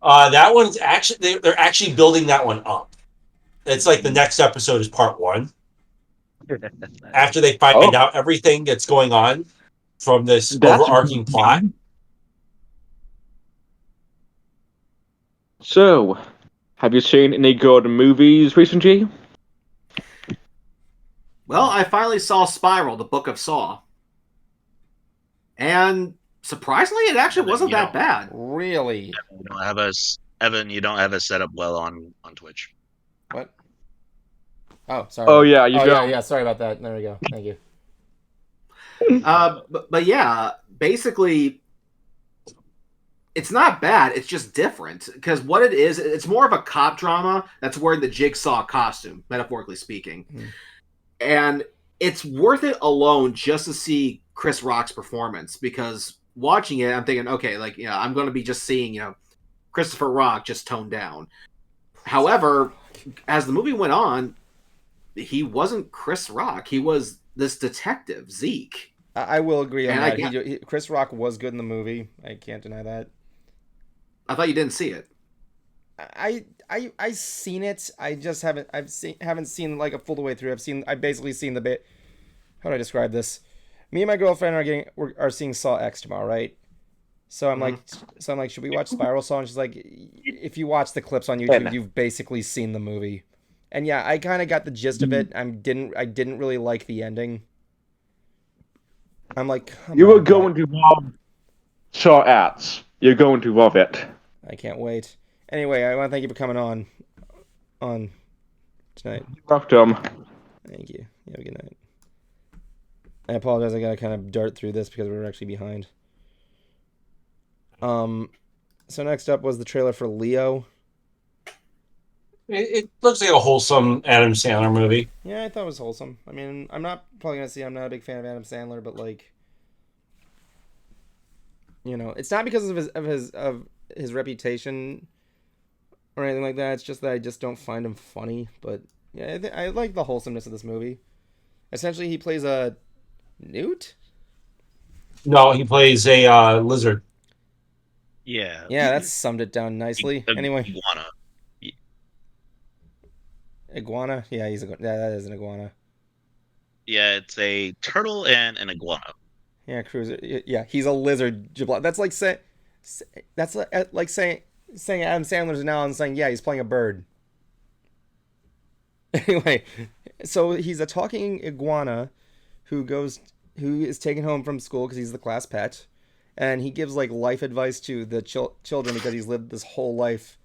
That one's actually they're actually building that one up. It's like the next episode is part one. After they find out everything that's going on from this That's overarching plot. So, have you seen any good movies recently? Well, I finally saw Spiral, the Book of Saw. And surprisingly, it actually wasn't You that know. bad. Really? You don't have us, Evan. You don't have us set up well on Twitch. What? Oh, sorry. Oh, yeah, you oh, don't. yeah. Sorry about that. There we go. Thank you. But yeah, basically, it's not bad. It's just different because what it is, it's more of a cop drama that's wearing the Jigsaw costume, metaphorically speaking, and it's worth it alone just to see Chris Rock's performance. Because watching it, I'm thinking, okay, like I'm going to be just seeing Christopher Rock just toned down. However, as the movie went on, he wasn't Chris Rock. He was this detective, Zeke. I will agree on And that. Chris Rock was good in the movie. I can't deny that. I thought you didn't see it. I seen it. I just haven't seen like a full the way through. I've basically seen the bit. How do I describe this? Me and my girlfriend are seeing Saw X tomorrow, right? So I'm like, should we watch Spiral Saw? And she's like, if you watch the clips on YouTube, you've basically seen the movie. And yeah, I kind of got the gist of it. I didn't really like the ending. I'm like, You are going to love Saw X. You're going to love it. I can't wait. Anyway, I want to thank you for coming on tonight. You're welcome. Thank you. Have a good night. I apologize. I gotta kind of dart through this because we're actually behind. So next up was the trailer for Leo. It looks like a wholesome Adam Sandler movie. Yeah, I thought it was wholesome. I mean, I'm not a big fan of Adam Sandler, but like, you know, it's not because of his reputation or anything like that. It's just that I just don't find him funny. But yeah, I like the wholesomeness of this movie. Essentially, he plays a newt. No, he plays a lizard. Yeah. Yeah, that summed it down nicely. Anyway, iguana. Yeah, that is an iguana. Yeah, it's a turtle and an iguana. Yeah, Cruiser. Yeah, he's a lizard. That's like saying Adam Sandler's now and saying, yeah, he's playing a bird. Anyway, so he's a talking iguana who is taken home from school because he's the class pet, and he gives like life advice to the children because he's lived this whole life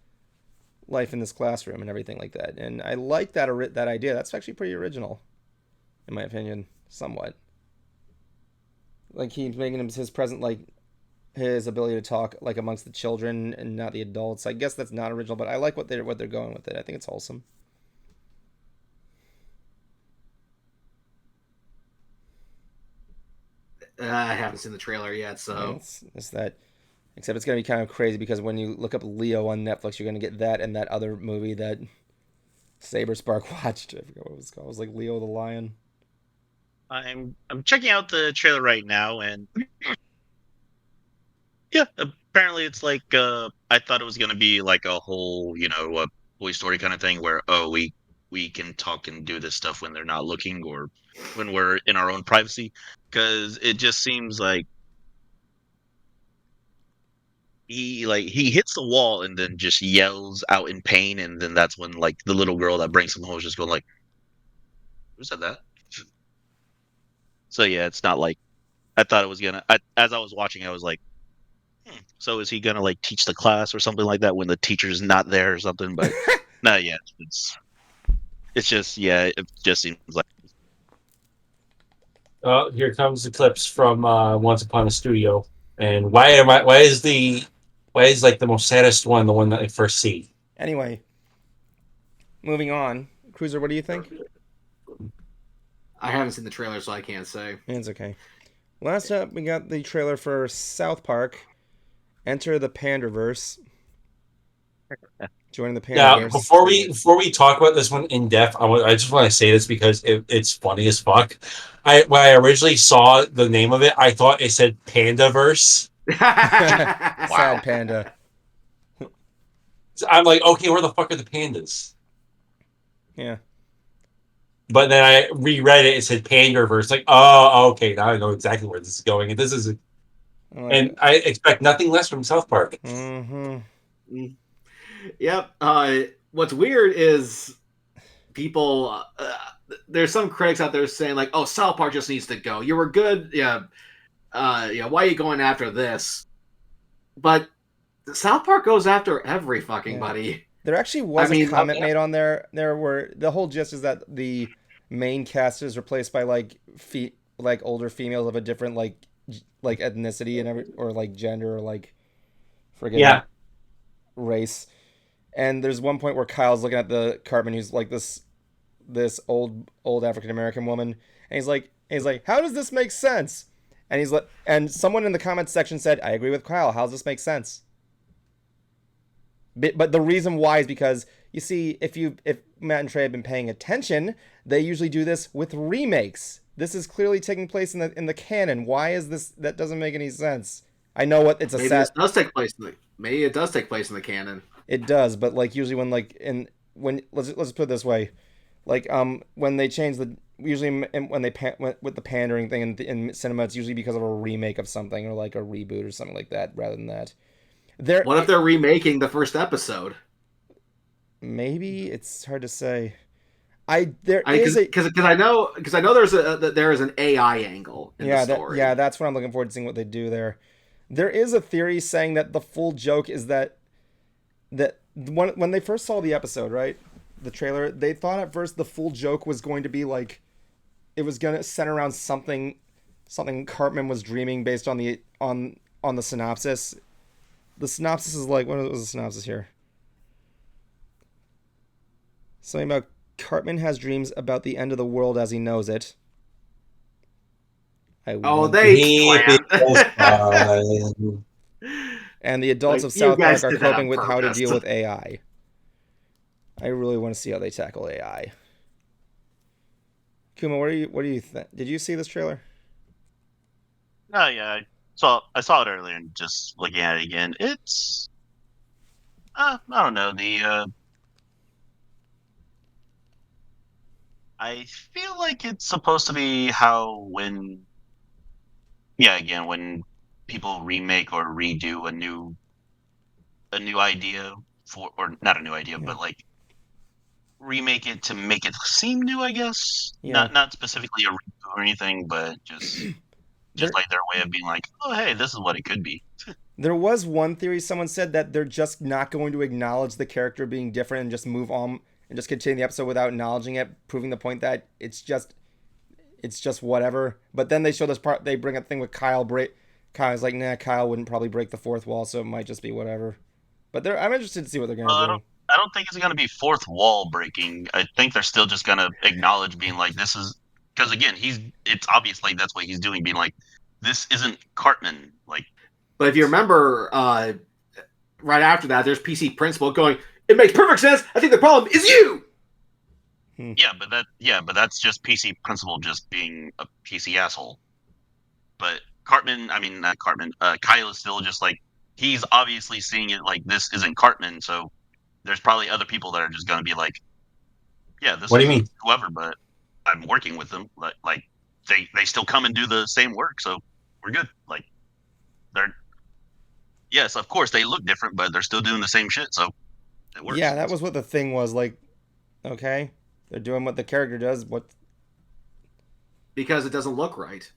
in this classroom and everything like that. And I like that idea. That's actually pretty original, in my opinion, somewhat. Like he's making his present, like his ability to talk like amongst the children and not the adults. I guess that's not original, but I like what they're going with it. I think it's wholesome. I haven't seen the trailer yet, so it's that. Except it's gonna be kind of crazy because when you look up Leo on Netflix, you're gonna get that and that other movie that Saberspark watched. I forgot what it was called. It was like Leo the Lion. I'm checking out the trailer right now, and yeah, apparently it's like I thought it was gonna be like a whole, a Toy Story kind of thing where we can talk and do this stuff when they're not looking or when we're in our own privacy, because it just seems like he hits the wall and then just yells out in pain, and then that's when like the little girl that brings him home is just going like, "Who said that?" So yeah, it's not like I thought it was gonna. As I was watching, I was like, so is he gonna like teach the class or something like that when the teacher's not there or something? But no, yeah, it's just it just seems like. Here comes the clips from Once Upon a Studio, and why is like the most saddest one the one that I first see? Anyway, moving on. Cruiser, what do you think? I haven't seen the trailer, so I can't say. It's okay. Last up, we got the trailer for Southpark. Enter the Panderverse. Joining the Panderverse. Yeah, before we talk about this one in depth, I just want to say this because it's funny as fuck. When I originally saw the name of it, I thought it said Pandaverse. Sad panda. I'm like, okay, where the fuck are the pandas? Yeah. But then I reread it. It said Panderverse. Like, oh, okay, now I know exactly where this is going. And this is, and I expect nothing less from South Park. Mm-hmm. Yep. What's weird is people. There's some critics out there saying like, "Oh, South Park just needs to go. You were good, yeah. Why are you going after this?" But South Park goes after every fucking buddy. There actually was a comment made on there where the whole gist is that the main cast is replaced by like older females of a different like ethnicity and or like gender or like race. And there's one point where Kyle's looking at the Cartman who's like this old African American woman, and he's like, how does this make sense? And he's like, and someone in the comments section said, I agree with Kyle. How does this make sense? But the reason why is because you see, if Matt and Trey have been paying attention, they usually do this with remakes. This is clearly taking place in the canon. Why is this? That doesn't make any sense. I know what it's a Maybe set. this does take place in the. Maybe it does take place in the canon. It does, but like usually when let's put it this way, like when they change when they with the pandering thing in cinema, it's usually because of a remake of something or like a reboot or something like that rather than that. What if they're remaking the first episode? Maybe it's hard to say. Because I know there is an AI angle in the story. That's what I'm looking forward to seeing what they do there. There is a theory saying that the full joke is that when they first saw the episode, right, the trailer, they thought at first the full joke was going to be like it was going to center around something Cartman was dreaming based on the synopsis. The synopsis is like, what was the synopsis here? Something about Cartman has dreams about the end of the world as he knows it. They planned. And the adults of Southpark are coping with how to deal with AI. I really want to see how they tackle AI. Kuma, what do you think? Did you see this trailer? Oh yeah, I saw it earlier and just looking at it again. It's I don't know, I feel like it's supposed to be how when people remake or redo a new idea or not a new idea, but like remake it to make it seem new, I guess. Yeah. Not specifically a reboot or anything, but just like their way of being like, oh hey, this is what it could be. There was one theory someone said that they're just not going to acknowledge the character being different and just move on and just continue the episode without acknowledging it, proving the point that it's just whatever. But then they show this part, they bring up the thing with Kyle. Kyle's like, nah, Kyle wouldn't probably break the fourth wall, so it might just be whatever. But I'm interested to see what they're going to do. I don't think it's going to be fourth wall breaking. I think they're still just going to acknowledge being like, this is, because again, it's obvious like that's what he's doing, being like, this isn't Cartman. Like, but if you remember, right after that, there's PC Principal going, it makes perfect sense. I think the problem is you. Yeah, but that's just PC Principal just being a PC asshole. But not Cartman. Kyle is still just like, he's obviously seeing it like this isn't Cartman, so there's probably other people that are just going to be like, yeah, this what do is you mean? Whoever, but I'm working with them. Like they still come and do the same work, so we're good. Like yes, of course they look different, but they're still doing the same shit, so it works. Yeah, that was what the thing was. Like, okay, they're doing what the character does. Because it doesn't look right.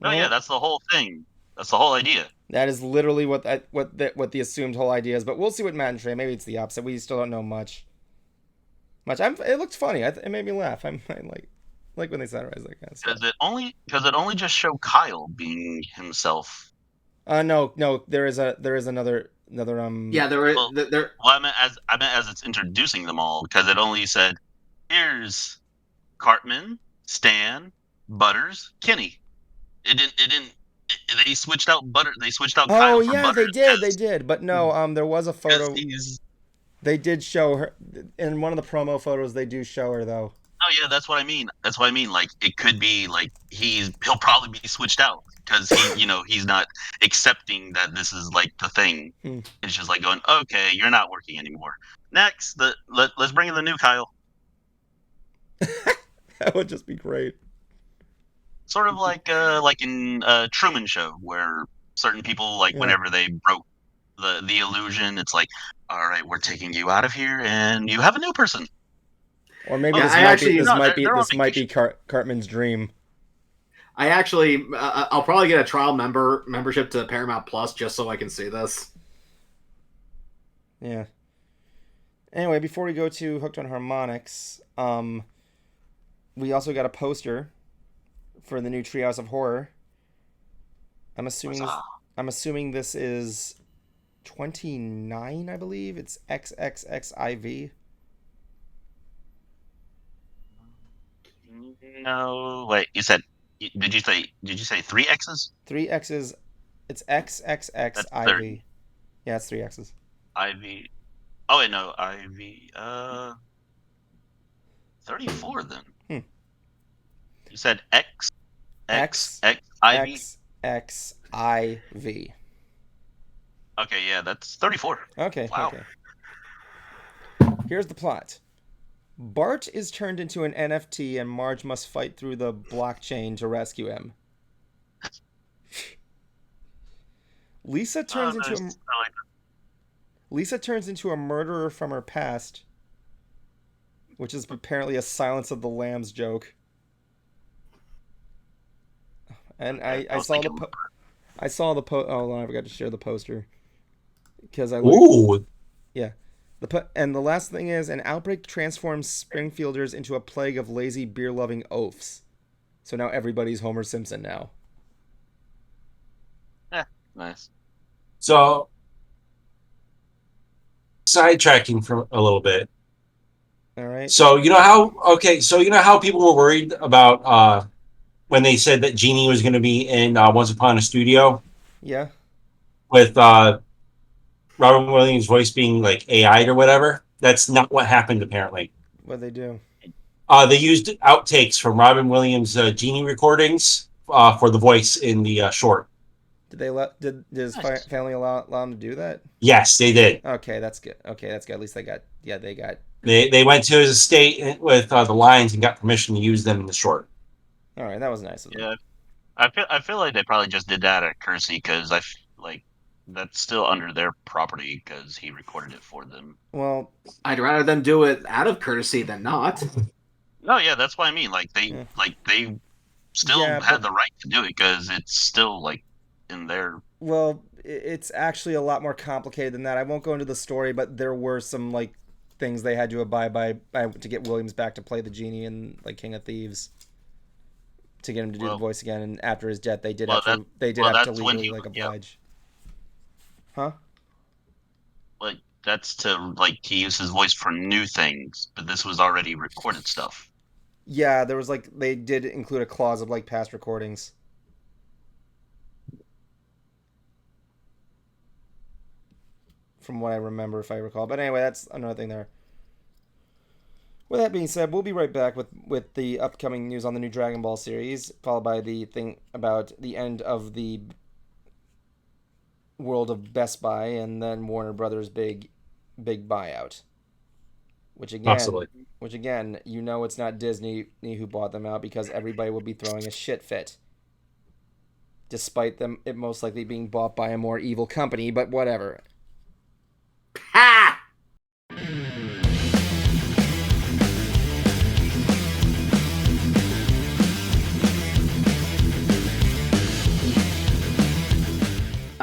No, yeah, that's the whole thing. That's the whole idea. That is literally what the assumed whole idea is. But we'll see what Matt and Trey. Maybe it's the opposite. We still don't know much. It looked funny. It made me laugh. I like when they satirize that kind of stuff. Because it only just showed Kyle being himself. No. There is another. Yeah, there. Well, I meant as it's introducing them all, because it only said, here's Cartman, Stan, Butters, Kenny. It didn't. They switched out Butter. They switched out Kyle. Oh yeah, Butters they did. But no, there was a photo. They did show her in one of the promo photos. They do show her though. Oh yeah, that's what I mean. Like it could be like he'll probably be switched out because he's not accepting that this is like the thing. It's just like going, okay, you're not working anymore. Next, let's bring in the new Kyle. That would just be great. Sort of like in Truman Show, where certain people whenever they broke the illusion, it's like, all right, we're taking you out of here, and you have a new person. Or maybe this might be Cartman's dream. I actually, I'll probably get a trial membership to Paramount Plus just so I can see this. Yeah. Anyway, before we go to Hooked on Harmonics, we also got a poster for the new Treehouse of Horror. I'm assuming this is 29, I believe. It's XXXIV. No, wait. Did you say 3 X's? 3 X's. It's XXXIV. Yeah, it's 3 X's. IV. Oh wait, no, IV. 34 then. You said X IV. Okay, yeah, that's 34. Okay, Wow. okay. Here's the plot. Bart is turned into an NFT and Marge must fight through the blockchain to rescue him. Lisa turns into Nice. a I like Lisa turns into a murderer from her past, which is apparently a Silence of the Lambs joke. And that. I was saw thinking, I saw the oh, I forgot to share the poster because I Ooh, yeah. And the last thing is an outbreak transforms Springfielders into a plague of lazy beer-loving oafs. So now everybody's Homer Simpson now. nice. so sidetracking for a little bit. All right. So you know how people were worried about when they said that Genie was going to be in Once Upon a Studio Yeah. with Robin Williams' voice being like AI'd or whatever. That's not what happened apparently. What they do? They used outtakes from Robin Williams' Genie recordings for the voice in the short. Did they let did his Nice. family allow him to do that? Yes, they did. Okay, that's good. Okay, that's good. At least they got They went to his estate with the lines and got permission to use them in the short. all right. That was nice of them. Yeah, I feel like they probably just did that at courtesy because like that's still under their property because he recorded it for them. Well, I'd rather them do it out of courtesy than not. No, yeah, that's what I mean. Like Yeah. they still Yeah, had but- the right to do it because it's still like in their. well, it's actually a lot more complicated than that. I won't go into the story, but there were some like things they had to abide by to get Williams back to play the genie in like King of Thieves. To get him to do the Well- voice again, and after his death, they did Well, have to that's when legally he- like yeah. oblige. Huh? Like that's to like he used his voice for new things, but this was already recorded stuff. Yeah, there was like they did include a clause of like past recordings. From what I remember, if I recall. But anyway, that's another thing there. With that being said, we'll be right back with the upcoming news on the new Dragon Ball series, followed by the thing about the end of the world of Best Buy, and then Warner Brothers' big buyout. Which again, you know it's not Disney who bought them out because everybody will be throwing a shit fit. Despite them, it most likely being bought by a more evil company, but whatever. Ha!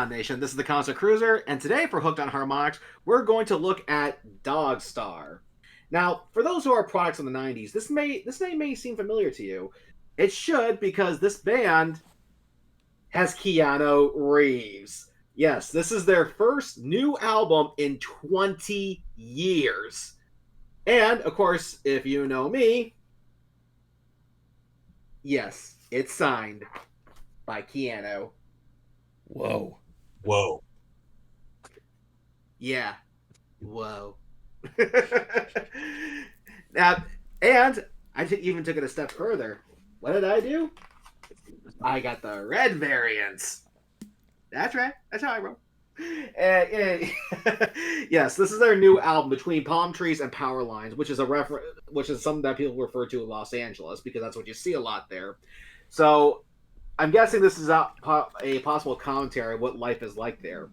Nation, this is the Concert Cruiser, and today for Hooked on Harmonics, we're going to look at Dog Star. Now, for those who are products in the 90s, this name may seem familiar to you. It should, because this band has Keanu Reeves. Yes, this is their first new album in 20 years. And, of course, if you know me, yes, it's signed by Keanu. Whoa. Whoa. Yeah. Whoa. Now, and I even took it a step further. What did I do? I got the red variants. That's right. That's how I roll. Yes, this is their new album, Between Palm Trees and Power Lines, which is something that people refer to in Los Angeles because that's what you see a lot there. So I'm guessing this is a possible commentary of what life is like there.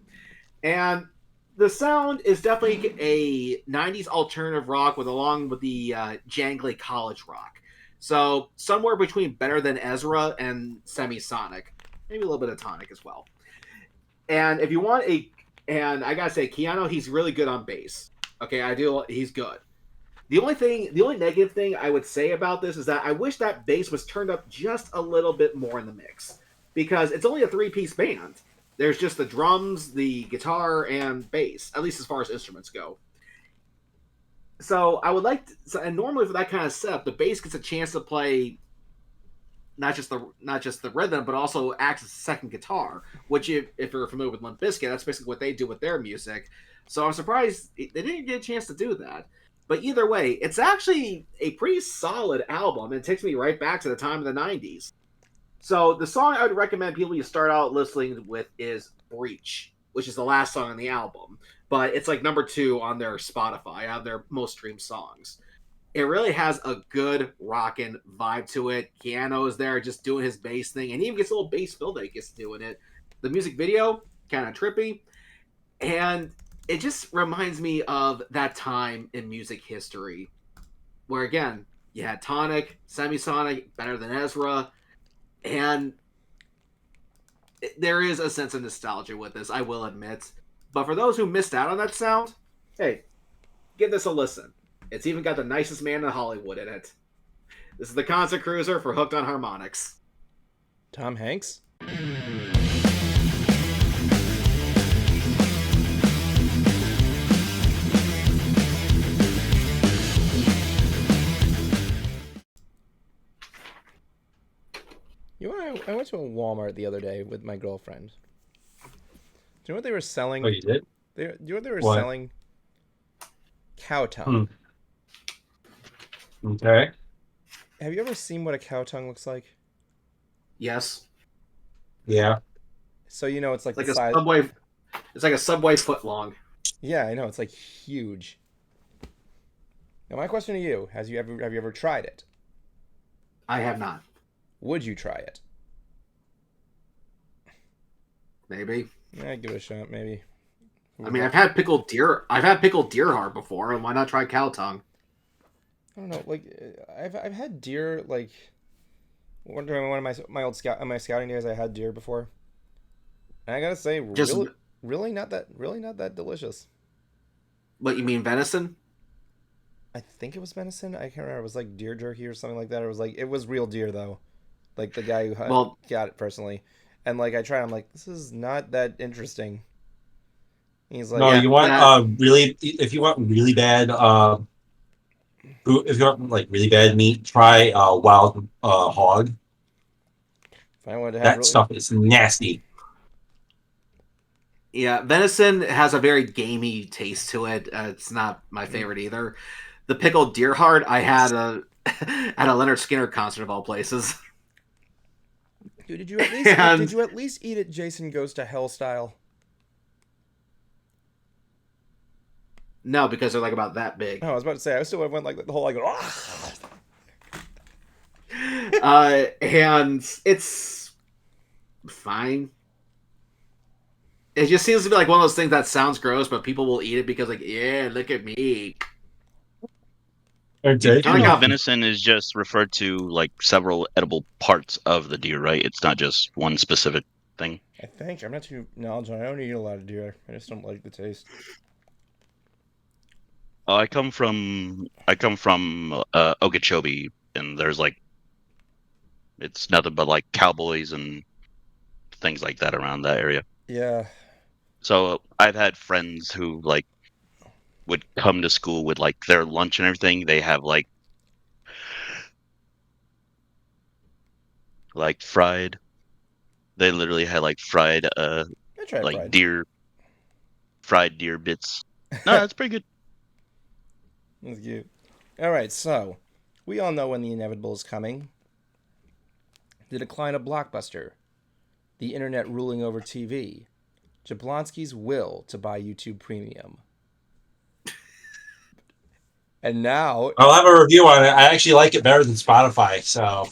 And the sound is definitely a 90s alternative rock along with the jangly college rock. So somewhere between Better Than Ezra and Semisonic. Maybe a little bit of Tonic as well. And if you want and I gotta say, Keanu, he's really good on bass. Okay, he's good. The only negative thing I would say about this is that I wish that bass was turned up just a little bit more in the mix. Because it's only a 3-piece band. There's just the drums, the guitar, and bass, at least as far as instruments go. So I would like and normally for that kind of setup, the bass gets a chance to play not just the rhythm, but also acts as a second guitar, which if you're familiar with Limp Bizkit, that's basically what they do with their music. So I'm surprised they didn't get a chance to do that. But either way, it's actually a pretty solid album, and it takes me right back to the time of the 90s. So the song I would recommend people you start out listening with is Breach, which is the last song on the album. But it's like number 2 on their Spotify, out of their most streamed songs. It really has a good rockin' vibe to it. Keanu's there just doing his bass thing, and he even gets a little bass fill that he gets doing it. The music video, kind of trippy, and it just reminds me of that time in music history where, again, you had Tonic, Semisonic, Better Than Ezra, and there is a sense of nostalgia with this, I will admit. But for those who missed out on that sound, hey, give this a listen. It's even got the nicest man in Hollywood in it. This is the Concert Cruiser for Hooked on Harmonics. Tom Hanks? I went to a Walmart the other day with my girlfriend. Do you know what they were selling? Oh, you did? Do you know what they were What? selling? Cow tongue. Okay. Have you ever seen what a cow tongue looks like? Yes. Yeah. So you know it's like It's like the a size. subway. It's like a subway foot long. Yeah, I know it's like huge. Now my question to you: have you ever tried it? I have not. Would you try it? Maybe. Yeah, give it a shot, maybe. I mean, I've had pickled deer. I've had pickled deer heart before, and why not try cow tongue? I don't know. Like, I've had deer. Like, one of my old my scouting days, I had deer before. And I gotta say, Just really not that delicious. what you mean, venison? I think it was venison. I can't remember. It was like deer jerky or something like that. It was real deer though. Like the guy who got it personally. And like I tried, I'm like, this is not that interesting. He's like, No, Yeah, you want that- really if you want really bad if you want like really bad meat, try wild hog. if I wanted to have That really, stuff is nasty. Yeah, venison has a very gamey taste to it. It's not my favorite either. The pickled deer heart I had at a Leonard Skinner concert of all places. dude, did you at least And- did you at least eat it Jason Goes to Hell style? No, because they're like about that big. Oh, I was about to say I still went like the whole like. And it's fine. It just seems to be like one of those things that sounds gross, but people will eat it because, like, yeah, look at me. Do you I know got- venison is just referred to like several edible parts of the deer, right? It's not just one specific thing. I think I'm not too knowledgeable. I don't eat a lot of deer. I just don't like the taste. I come from Okeechobee, and there's like it's nothing but like cowboys and things like that around that area. Yeah. So I've had friends who like would come to school with like their lunch and everything. They have like fried. They literally had like fried I tried like fried. fried deer bits. No, that's pretty good. That's cute. All right, so we all know when the inevitable is coming. The decline of Blockbuster, the internet ruling over TV, Jablonski's will to buy YouTube Premium. And now, I'll have a review on it. I actually like it better than Spotify, so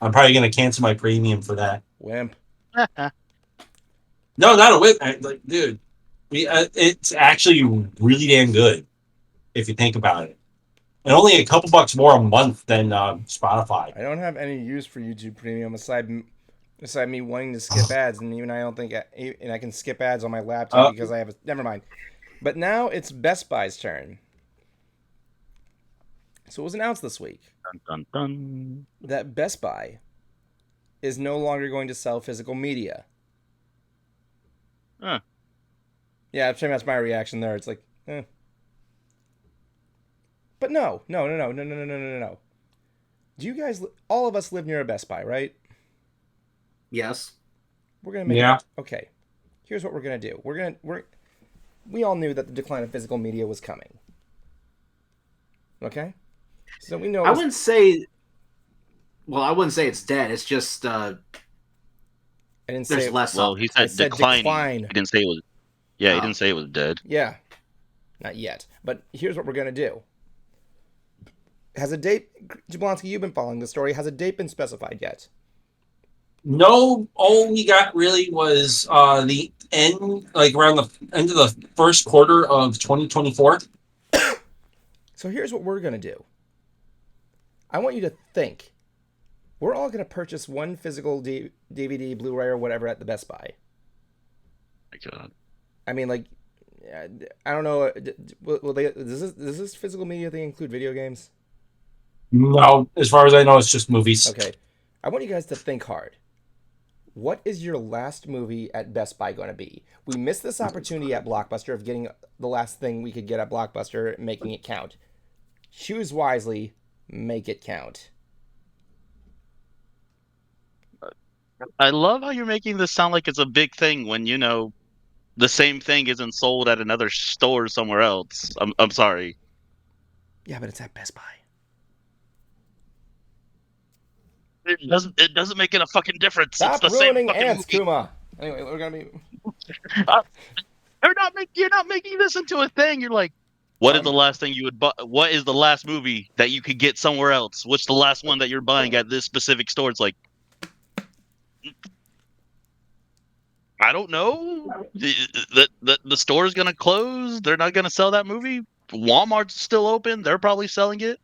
I'm probably going to cancel my premium for that. wimp. No, not a whip. Dude, it's actually really damn good if you think about it, and only a couple bucks more a month than Spotify. I don't have any use for YouTube Premium aside me wanting to skip ads, and even I don't think and I can skip ads on my laptop because I have a. Never mind. But now it's Best Buy's turn. So it was announced this week Dun, dun, dun. that Best Buy is no longer going to sell physical media. Huh. Yeah, pretty much my reaction there. It's like, eh. But no. Do you guys, all of us live near a Best Buy, right? Yes. We're gonna make. Yeah. Okay. Here's what we're gonna do. We all knew that the decline of physical media was coming. Okay. So we know. I wouldn't say Well, I wouldn't say it's dead. It's just I didn't say there's it. less Well, of he it. I said said declining. decline. He didn't say it was. Yeah, he Oh. didn't say it was dead. Yeah, not yet. But here's what we're gonna do. Has a date, Jablonski? You've been following the story. Has a date been specified yet? No, all we got really was the end, like around the end of the first quarter of 2024. So here's what we're gonna do. I want you to think. We're all gonna purchase one physical DVD, Blu-ray, or whatever at the Best Buy. My God. I mean, like, I don't know. Will they? Does this physical media thing include video games? No, as far as I know, it's just movies. Okay, I want you guys to think hard. What is your last movie at Best Buy going to be? We missed this opportunity at Blockbuster of getting the last thing we could get at Blockbuster, making it count. Choose wisely, make it count. I love how you're making this sound like it's a big thing when the same thing isn't sold at another store somewhere else. I'm sorry. Yeah, but it's at Best Buy. It doesn't make it a fucking difference. It's Stop the same ruining fucking ants, movie. Kuma. Anyway, we're gonna be. You're not making this into a thing. You're like, what is the last thing you would buy? What is the last movie that you could get somewhere else? What's the last one that you're buying at this specific store? It's like, I don't know. The store's gonna close. They're not gonna sell that movie. Walmart's still open. They're probably selling it.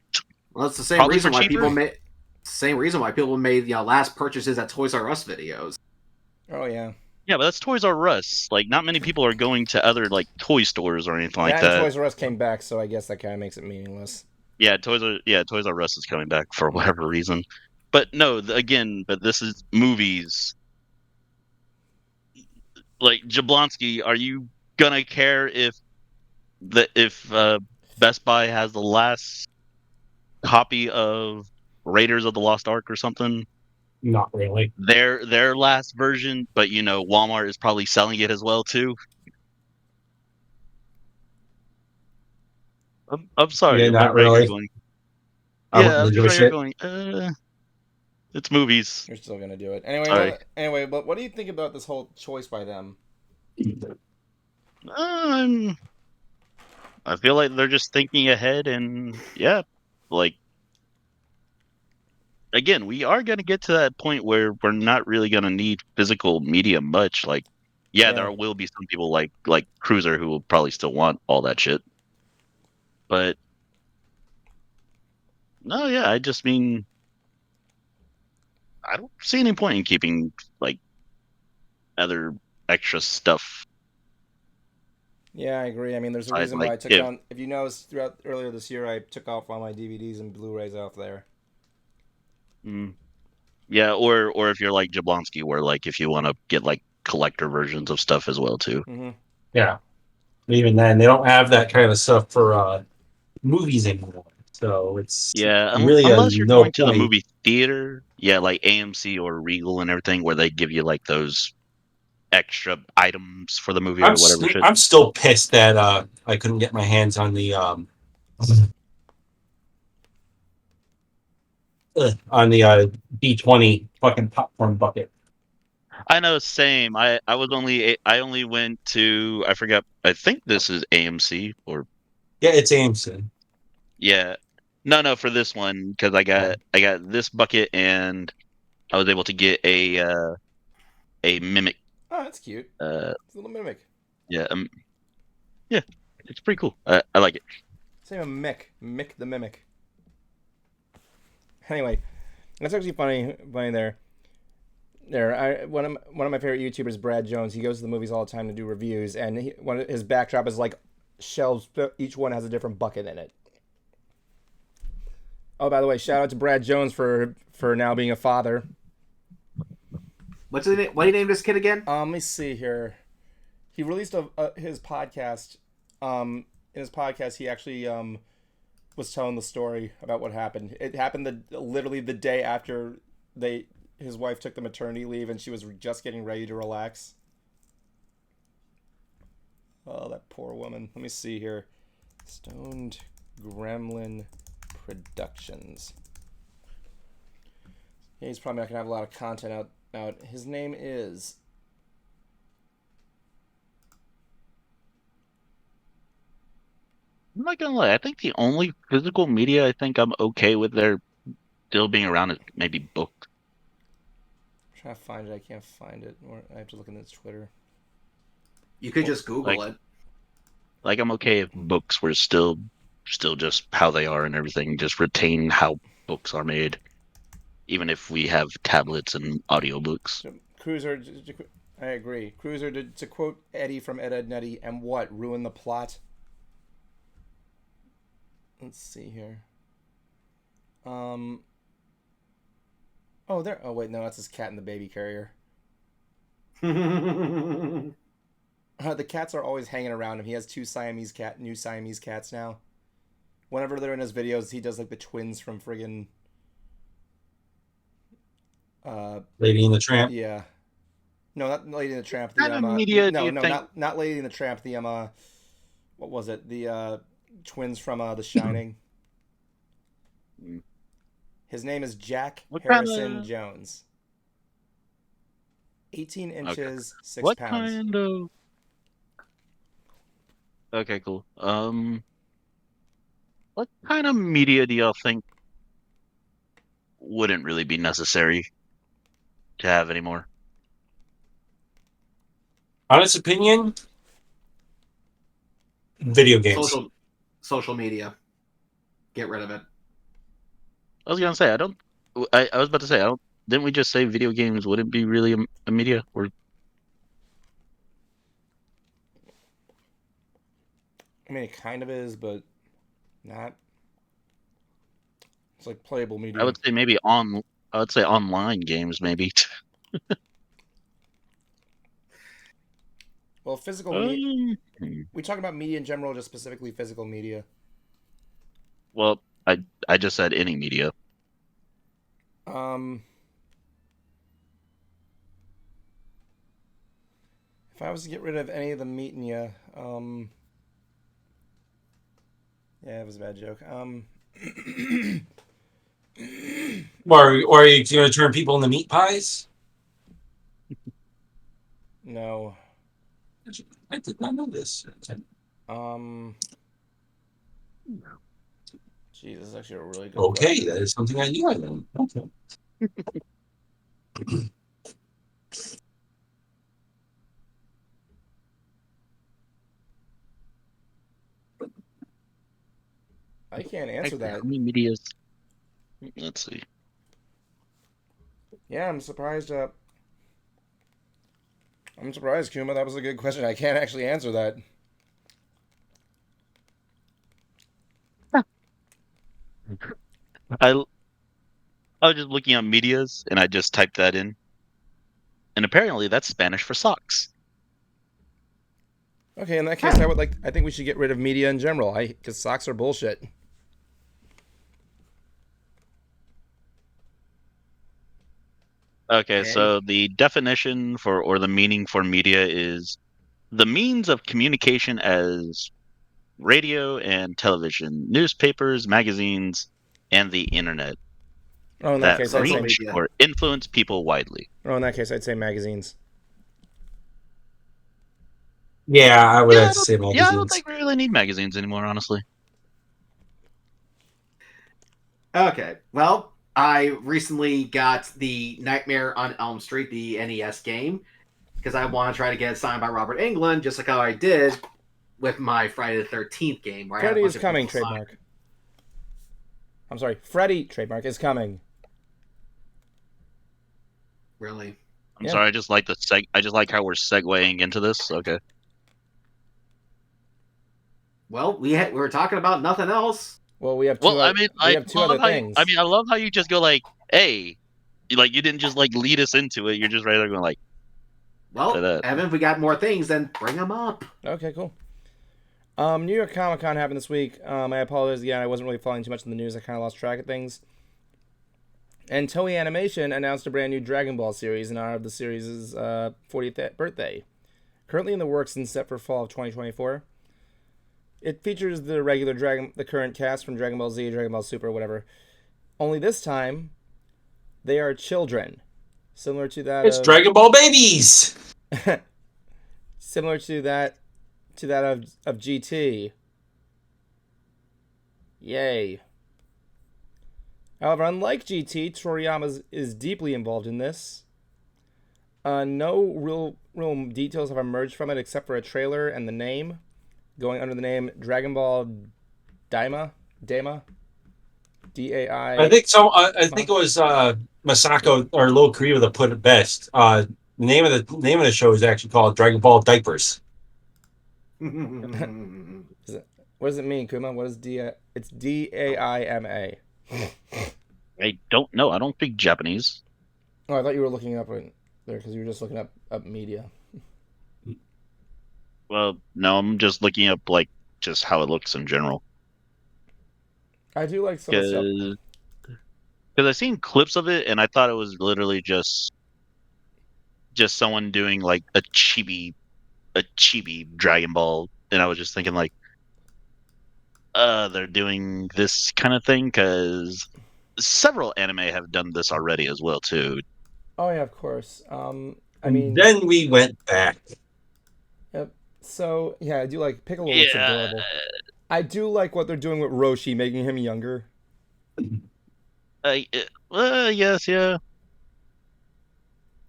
Well, that's the same Probably reason for why cheaper. people made. Same reason why people made last purchases at Toys R Us videos. Oh yeah. Yeah, but that's Toys R Us. Like, not many people are going to other like toy stores or anything like Yeah, and that. Toys R Us came back, so I guess that kind of makes it meaningless. Yeah, Toys R Us is coming back for whatever reason. But no, but this is movies. Like Jablonski, are you gonna care if Best Buy has the last copy of Raiders of the Lost Ark or something? Not really. Their last version, but Walmart is probably selling it as well too. I'm sorry, Yeah, I'm not right here really. going. I Yeah, wouldn't I'm give just a right here shit. going. It's movies. You're still gonna do it anyway. Sorry. Anyway, but what do you think about this whole choice by them? I feel like they're just thinking ahead, and yeah, like again, we are gonna get to that point where we're not really gonna need physical media much. Like, yeah, there will be some people like Cruiser who will probably still want all that shit, but no, yeah, I just mean I don't see any point in keeping like other extra stuff. Yeah, I agree. I mean, there's a I'd reason why like I took down. If you noticed, throughout earlier this year, I took off all my DVDs and Blu-rays off there. Yeah, or if you're like Jablonski, where like if you want to get like collector versions of stuff as well too. Mm-hmm. Yeah. Even then, they don't have that kind of stuff for movies anymore. So it's really unless you're no going to the point. movie theater, yeah, like AMC or Regal and everything, where they give you like those extra items for the movie or whatever shit. I'm still pissed that I couldn't get my hands on the B20 fucking popcorn bucket. I know, same. I only went to, I forgot. I think this is AMC or Yeah, it's AMC. yeah. No, for this one because I got this bucket and I was able to get a mimic. Oh, that's cute. It's a little mimic. Yeah, yeah, it's pretty cool. I like it. Same a Mick the mimic. Anyway, that's actually funny there. One of my favorite YouTubers, Brad Jones. He goes to the movies all the time to do reviews, and his backdrop is like shelves. Each one has a different bucket in it. Oh, by the way, shout out to Brad Jones for now being a father. What's his name? What do you name this kid again? Let me see here. He released his podcast. In his podcast, he actually was telling the story about what happened. It happened literally the day after his wife took the maternity leave, and she was just getting ready to relax. Oh, that poor woman. Let me see here. Stoned Gremlin Productions. He's probably not gonna have a lot of content out. His name is. I'm not gonna lie. I think the only physical media I think I'm okay with there still being around is maybe books. I'm trying to find it. I can't find it. Or I have to look in his Twitter. You could just Google Like- it. Like I'm okay if books were still just how they are and everything, just retain how books are made, even if we have tablets and audiobooks. So, Cruiser, I agree. Cruiser, to quote Eddie from Ed, Ed, Nutty, and what? Ruin the plot? Let's see here. Oh, there. Oh, wait, no, that's his cat in the baby carrier. The cats are always hanging around him. He has new Siamese cats now. Whenever they're in his videos, he does like the twins from friggin' Lady and the Tramp. yeah. No, not Lady and the Tramp. What kind of media do you think? not Lady and the Tramp. The what was it? The twins from The Shining. His name is Jack What Harrison kinda- Jones. 18 inches, 6 What pounds. kind of? Okay, cool. What kind of media do y'all think wouldn't really be necessary to have anymore? Honest opinion, video games. Social media. Get rid of it. I was gonna say I don't. I was about to say I don't. Didn't we just say video games wouldn't be really a media? Or I mean, it kind of is, but not. It's like playable media. I would say maybe on. I would say online games maybe. Well, physical media. Hmm. We talk about media in general, just specifically physical media. Well, I just said any media. If I was to get rid of any of the media, yeah, it was a bad joke. Or are you going to turn people into meat pies? No. I did not know this. Geez, this is actually a really good Okay, question. that is something I knew I learned. Okay. I can't answer that. How many medias? Let's see. Yeah, I'm surprised. I'm surprised, Kuma. That was a good question. I can't actually answer that. I was just looking at medias and I just typed that in, and apparently that's Spanish for socks. Okay, in that case, I think we should get rid of media in general. Because socks are bullshit. Okay, so the definition for or the meaning for media is the means of communication as radio and television, newspapers, magazines, and the internet Oh, in that that case, I'd say. reach media. or influence people widely. Oh, in that case, I'd say magazines. Yeah, I would have to say I don't magazines. think we really need magazines anymore, honestly. Okay. Well, I recently got the Nightmare on Elm Street, the NES game, because I want to try to get it signed by Robert Englund, just like how I did with my Friday the 13th game. Where Freddy I had a is bunch of coming, people sign. trademark. I'm sorry, Freddy, trademark, is coming. Really? I'm Yeah. sorry, I just like I just like how we're segueing into this. Okay. Well, we were talking about nothing else. Well, we have two. Well, I mean, we have two other things. I love how you just go like, "Hey," you didn't just like lead us into it. You're just right there going like, Well, that. Evan, if we got more things, then bring them up. Okay, cool. New York Comic Con happened this week. I apologize again. I wasn't really following too much in the news. I kind of lost track of things. And Toei Animation announced a brand new Dragon Ball series in honor of the series' 40th birthday. Currently in the works and set for fall of 2024. It features the current cast from Dragon Ball Z, Dragon Ball Super, whatever. Only this time, They are children, similar to that It's of Dragon Ball babies. similar to that of GT. Yay. However, unlike GT, Toriyama is deeply involved in this. No real details have emerged from it except for a trailer and the name, going under the name Dragon Ball Daima, DAI. I think so. I think it was Masako or Lil Kariba that put it best. The name of the show is actually called Dragon Ball Diapers. What does it mean, Kuma? What is D? It's DAIMA. I don't know. I don't speak Japanese. Oh, I thought you were looking up right there because you were just looking up media. Well, no, I'm just looking up like just how it looks in general. I do like some stuff. Because I seen clips of it and I thought it was literally just someone doing like a chibi Dragon Ball, and I was just thinking like, they're doing this kind of thing because several anime have done this already as well too. Oh yeah, of course. I mean, then we went back. Yep. So yeah, I do like Piccolo. Looks adorable. I do like what they're doing with Roshi, making him younger. Yes, yeah,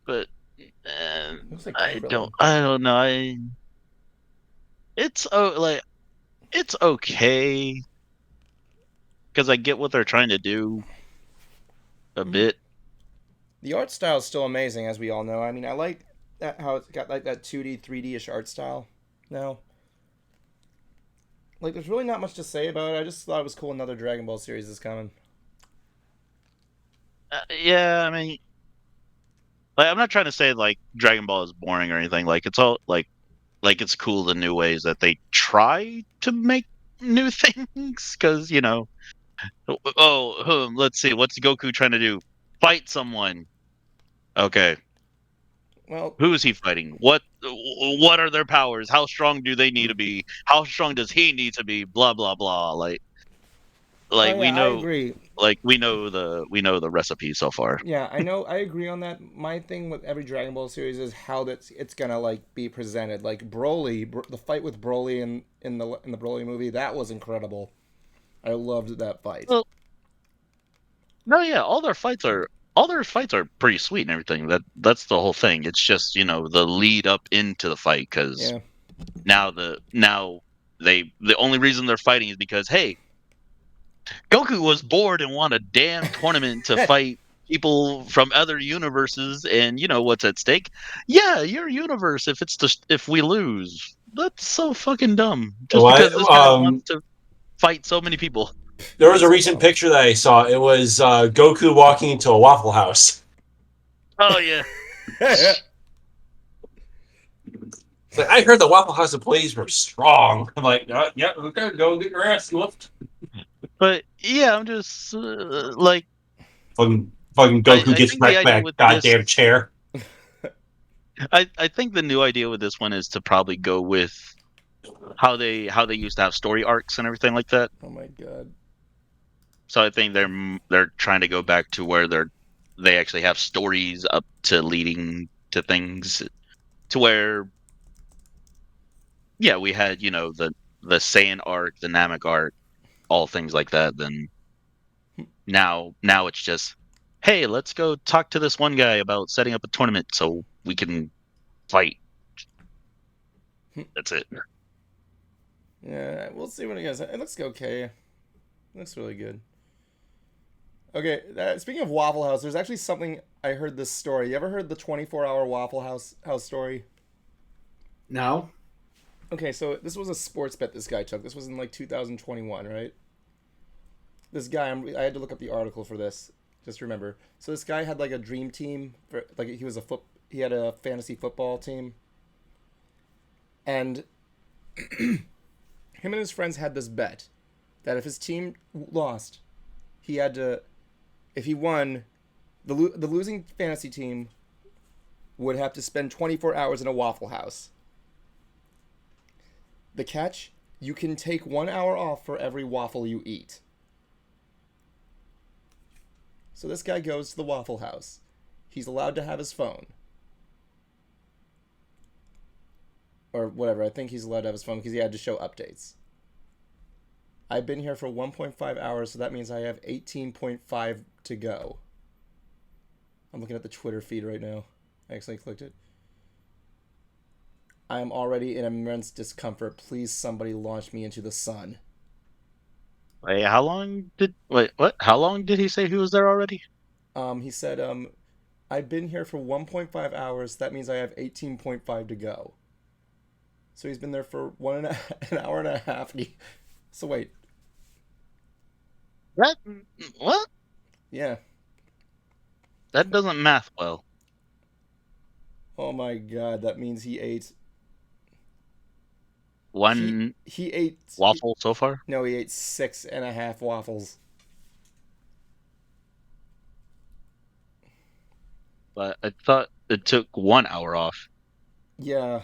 but Like I don't know. It's okay because I get what they're trying to do a bit. The art style is still amazing, as we all know. I mean, I like that how it's got like that 2D, 3D-ish art style now. Like, there's really not much to say about it. I just thought it was cool another Dragon Ball series is coming. Yeah, I mean, like, I'm not trying to say like Dragon Ball is boring or anything. Like, it's all like it's cool the new ways that they try to make new things. Because let's see, what's Goku trying to do? Fight someone. Okay. Well, who is he fighting? What are their powers? How strong do they need to be? How strong does he need to be? Blah blah blah. We know. I agree. We know the recipe so far. Yeah, I know. I agree on that. My thing with every Dragon Ball series is how it's gonna like be presented. Like Broly, the fight with Broly in the Broly movie, that was incredible. I loved that fight. Well, no, yeah, all their fights are pretty sweet and everything. That's the whole thing. It's just the lead up into the fight because now the only reason they're fighting is because hey, Goku was bored and won a damn tournament to fight people from other universes, and you know what's at stake? Yeah, your universe. If we lose, that's so fucking dumb. Just because this guy wants to fight so many people. There was a recent picture that I saw. It was Goku walking into a Waffle House. Oh yeah. Like, I heard the Waffle House employees were strong. I'm like, yeah, okay, go get your ass whooped. But yeah, I'm just like fucking Goku gets wrecked by a goddamn chair. I think the new idea with this one is to probably go with how they used to have story arcs and everything like that. Oh my god. So I think they're trying to go back to where they actually have stories up to leading to things to where we had the Saiyan arc, the Namek arc, all things like that. Then now it's just hey, let's go talk to this one guy about setting up a tournament so we can fight. That's it. Yeah, we'll see when it goes. It looks okay. It looks really good. Okay, speaking of Waffle House, there's actually something I heard this story. You ever heard the 24-hour Waffle House story? No. Okay, so this was a sports bet this guy took. This was in like 2021, right? This guy, I had to look up the article for this. Just remember. So this guy had like a dream team. He had a fantasy football team. And him and his friends had this bet that if his team lost, he had to... If he won, the losing fantasy team would have to spend 24 hours in a Waffle House. The catch, you can take 1 hour off for every waffle you eat. So this guy goes to the Waffle House. He's allowed to have his phone. Or whatever. I think he's allowed to have his phone because he had to show updates. I've been here for 1.5 hours, so that means I have 18.5 to go. I'm looking at the Twitter feed right now. I accidentally clicked it. I am already in immense discomfort. Please, somebody launch me into the sun. Wait, how long did he say he was there already? He said, I've been here for 1.5 hours. That means I have 18.5 to go. So he's been there for an hour and a half. So wait. What? Yeah. That doesn't math well. Oh my god, that means he ate... He ate waffle so far? No, he ate 6.5 waffles. But I thought it took 1 hour off. Yeah.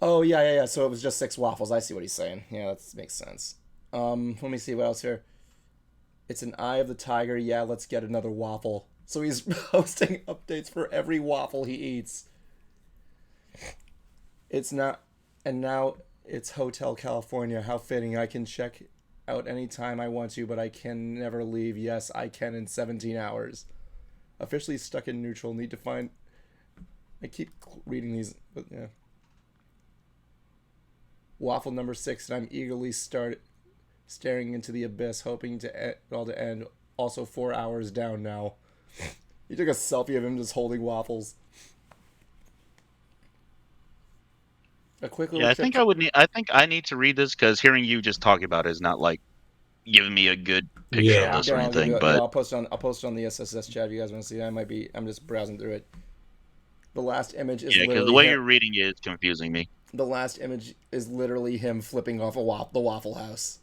Oh, yeah. So it was just 6 waffles. I see what he's saying. Yeah, that makes sense. Let me see what else here. It's an eye of the tiger. Yeah, let's get another waffle. So he's posting updates for every waffle he eats. It's not... And now it's Hotel California. How fitting. I can check out anytime I want to, but I can never leave. Yes, I can in 17 hours. Officially stuck in neutral. Need to find... I keep reading these, but yeah. Waffle number 6, and I'm eagerly staring into the abyss, hoping to it all to end. Also 4 hours down now. He took a selfie of him just holding waffles. A quick little I think I need to read this because hearing you just talk about it is not like giving me a good picture of this or anything. I'll post it on the SSS chat if you guys want to see it. I'm just browsing through it. The last image is because the way you're reading it is confusing me. The last image is literally him flipping off the Waffle House.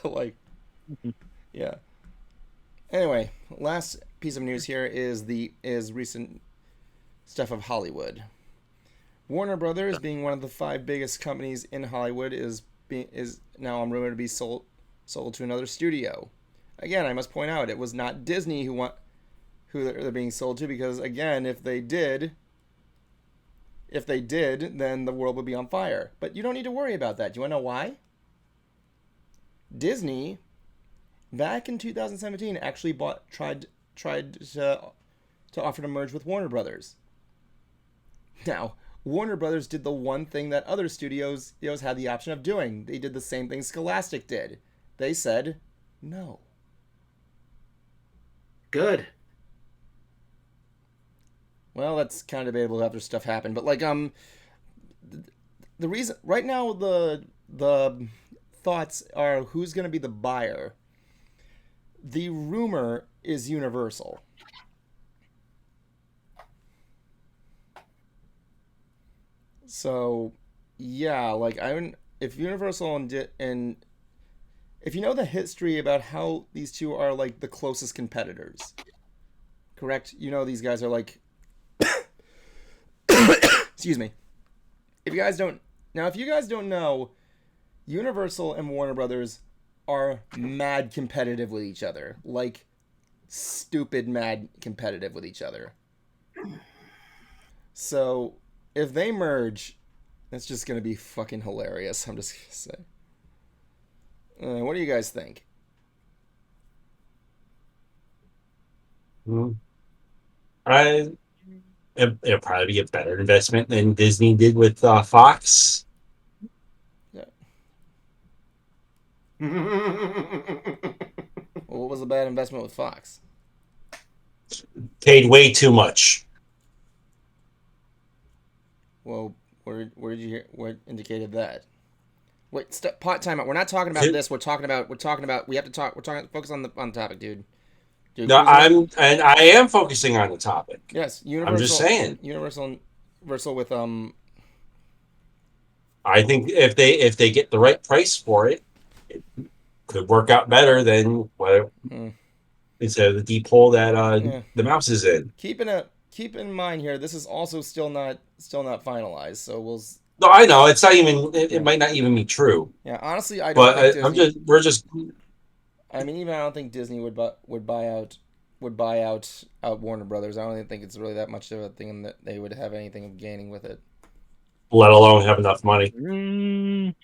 But yeah. Anyway, last piece of news here is recent stuff of Hollywood. Warner Brothers, being one of the 5 biggest companies in Hollywood, is now rumored to be sold to another studio. Again, I must point out it was not Disney who they're being sold to, because again, if they did, then the world would be on fire. But you don't need to worry about that. Do you want to know why? Disney, back in 2017, actually tried to offer to merge with Warner Brothers. Now, Warner Brothers did the one thing that other studios had the option of doing. They did the same thing Scholastic did. They said no. Good. Well, that's kind of debatable after stuff happened, but the reason right now the thoughts are who's going to be the buyer. The rumor is Universal. So, yeah, if Universal and if you know the history about how these two are the closest competitors, correct? You know these guys are excuse me. If you guys don't know, Universal and Warner Brothers are mad competitive with each other, stupid mad competitive with each other. So if they merge, that's just going to be fucking hilarious. I'm just going to say. What do you guys think? It'll probably be a better investment than Disney did with Fox. Yeah. What was a bad investment with Fox? Paid way too much. Well, where did you hear? What indicated that? Wait, time out. We're not talking about this. We're talking about. We have to talk. We're talking. Focus on the topic, dude. No, I am focusing on the topic. Yes, Universal. I'm just saying. Universal with I think if they get the right price for it, it could work out better than what instead of the deep hole that the mouse is in. Keep in mind here, this is also still not finalized. So we'll. No, I know it's not even. It might not even be true. Yeah, honestly, I don't. But I mean, even I don't think Disney would buy out Warner Brothers. I don't even think it's really that much of a thing that they would have anything of gaining with it. Let alone have enough money.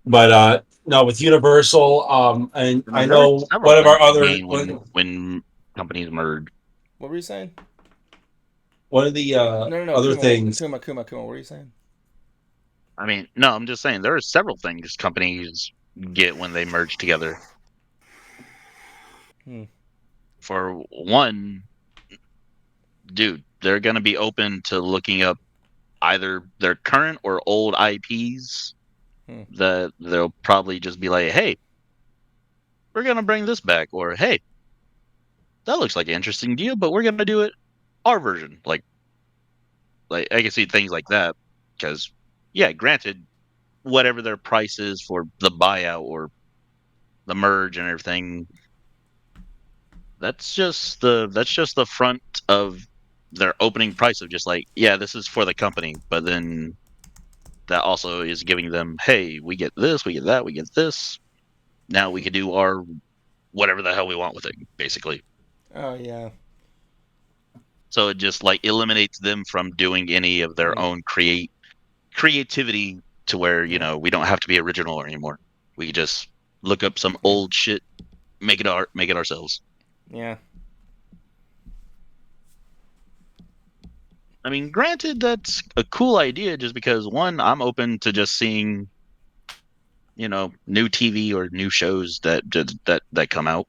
But no, with Universal, and I There are know several one of things our other gained when companies merge. What were you saying? one of the No, other Kuma, things. Kuma. What were you saying? I mean, no, I'm just saying there are several things companies get when they merge together. For one, dude, they're going to be open to looking up either their current or old IPs. That they'll probably just be like, hey, we're going to bring this back. Or, hey, that looks like an interesting deal, but we're going to do it our version. Like I can see things like that. Because, yeah, granted, whatever their price is for the buyout or the merge and everything, that's just the front of their opening price of just like, yeah, this is for the company, but then that also is giving them, hey, we get this, we get that, we get this. Now we can do our whatever the hell we want with it, basically. Oh yeah. So it just like eliminates them from doing any of their own creativity to where, we don't have to be original anymore. We can just look up some old shit, make it ourselves. Yeah. I mean, granted, that's a cool idea just because, one, I'm open to just seeing, new TV or new shows that come out.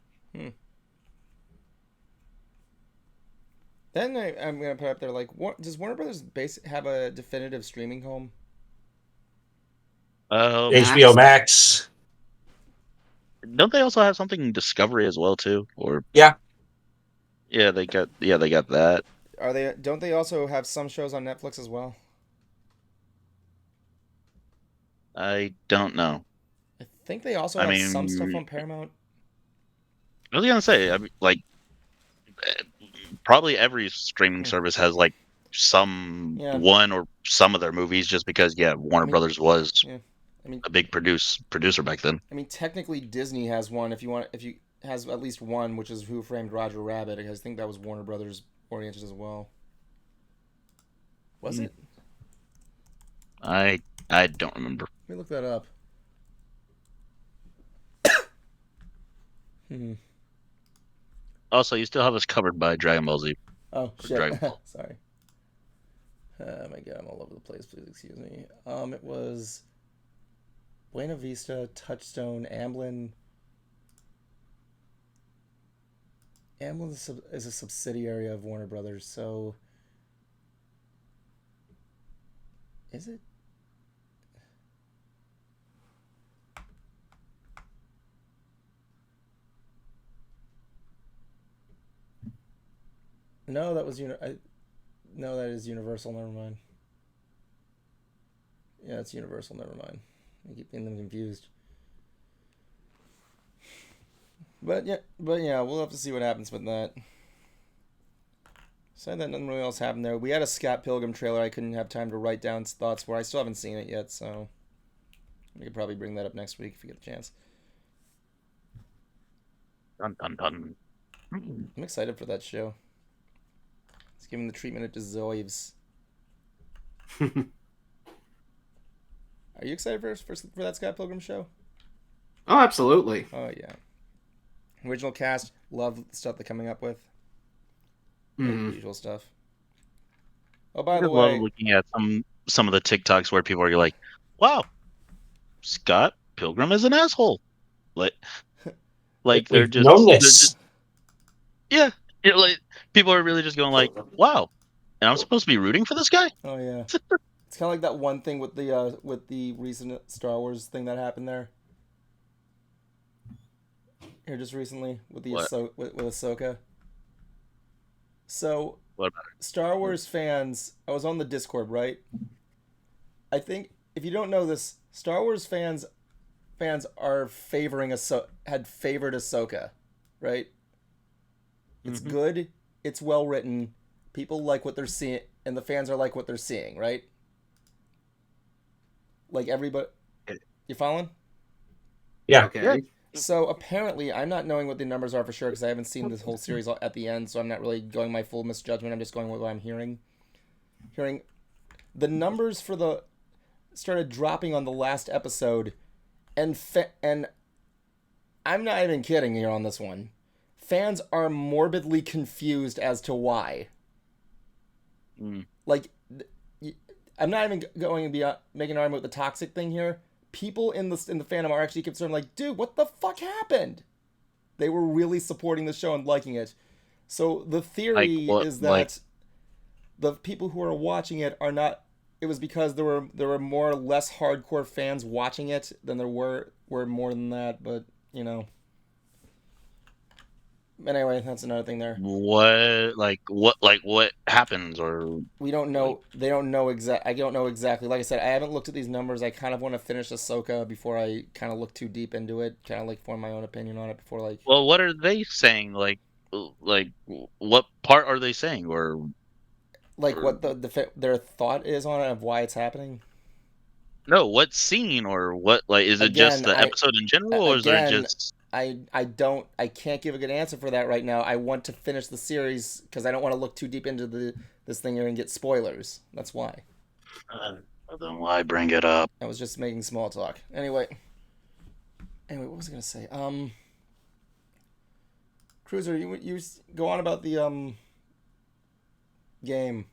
Then I'm gonna put up there like, does Warner Brothers have a definitive streaming home? HBO Max. Don't they also have something in Discovery as well too? Or yeah, they got that. Don't they also have some shows on Netflix as well? I don't know. I think they also have some stuff on Paramount. I was gonna say, I mean, like, probably every streaming service has like one or some of their movies, just because Warner Brothers was a big producer back then. I mean, technically Disney has one. If you has at least one, which is Who Framed Roger Rabbit. I think that was Warner Brothers oriented as well. Was it? I don't remember. Let me look that up. Also, you still have us covered by Dragon Ball Z. Oh shit! Sorry. Oh my god, I'm all over the place. Please excuse me. It was Buena Vista, Touchstone, Amblin. Amblin is a subsidiary of Warner Brothers, so is it? No, that was no, that is Universal. Never mind. Yeah, it's Universal. Never mind. I keep getting them confused. But yeah, we'll have to see what happens with that. Said that nothing really else happened there. We had a Scott Pilgrim trailer. I couldn't have time to write down thoughts for. I still haven't seen it yet, so we could probably bring that up next week if we get a chance. Dun dun dun. I'm excited for that show. It's giving the treatment it deserves. Are you excited for that Scott Pilgrim show? Oh, absolutely. Oh yeah. Original cast, love the stuff they're coming up with. Usual stuff. Oh, by the way, I love looking at some of the TikToks where people are like, "Wow, Scott Pilgrim is an asshole." Like they're just yeah. Like people are really just going like, "Wow," and I'm supposed to be rooting for this guy. Oh yeah. It's kind of like that one thing with the recent Star Wars thing that happened there. Here, just recently with the with Ahsoka. So, Star Wars fans, I was on the Discord, right? I think if you don't know this, Star Wars fans are had favored Ahsoka, right? It's good, it's well written, people like what they're seeing, and the fans are like what they're seeing, right? Like everybody, you following? Yeah. Okay. So apparently, I'm not knowing what the numbers are for sure because I haven't seen this whole series at the end, so I'm not really going my full misjudgment. I'm just going with what I'm hearing. Hearing the numbers for the started dropping on the last episode, and I'm not even kidding here on this one. Fans are morbidly confused as to why. Like, I'm not even going to be making an argument with the toxic thing here. People in the fandom are actually concerned, like, dude, what the fuck happened? They were really supporting the show and liking it. So the theory is that the people who are watching it are not. It was because there were more or less hardcore fans watching it than there were more than that. But you know. Anyway, that's another thing there. What happens, or we don't know. They don't know exact. I don't know exactly. Like I said, I haven't looked at these numbers. I kind of want to finish Ahsoka before I kind of look too deep into it. Kind of like form my own opinion on it before like. well, what are they saying? Like what part are they saying, or what their thought is on it of why it's happening. no, what scene, or what, like, is it just the episode in general, or is there just... I can't give a good answer for that right now. I want to finish the series because I don't want to look too deep into this thing here and get spoilers. That's why. Then why bring it up? I was just making small talk. Anyway, what was I gonna say? Cruiser, you go on about the game.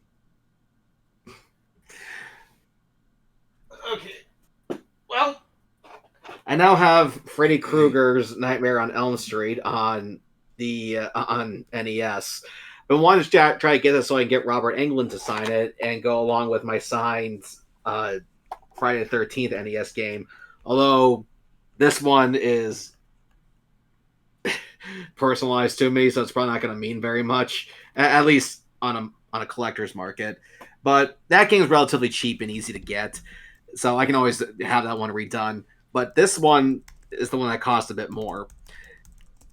Okay. Well, I now have Freddy Krueger's Nightmare on Elm Street on the on NES. But wanted to try to get this so I can get Robert Englund to sign it and go along with my signed Friday the 13th NES game. Although this one is personalized to me, so it's probably not going to mean very much, at least on a collector's market. But that game is relatively cheap and easy to get, so I can always have that one redone. But this one is the one that costs a bit more.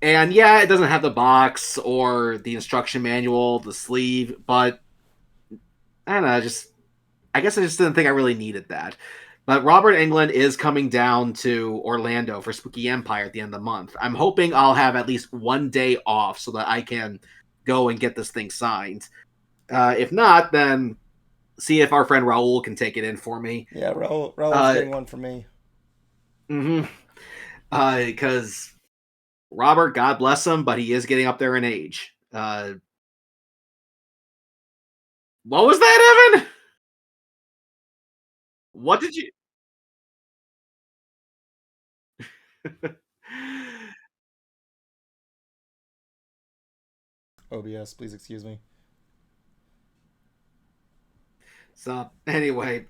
And yeah, it doesn't have the box or the instruction manual, the sleeve, but I don't know, I guess I just didn't think I really needed that. But Robert Englund is coming down to Orlando for Spooky Empire at the end of the month. I'm hoping I'll have at least one day off so that I can go and get this thing signed. If not, then see if our friend Raul can take it in for me. Yeah, Raul's getting one for me. Mm-hmm. Because Robert, God bless him, but he is getting up there in age. What was that, Evan? What did you... OBS, please excuse me. So, anyway.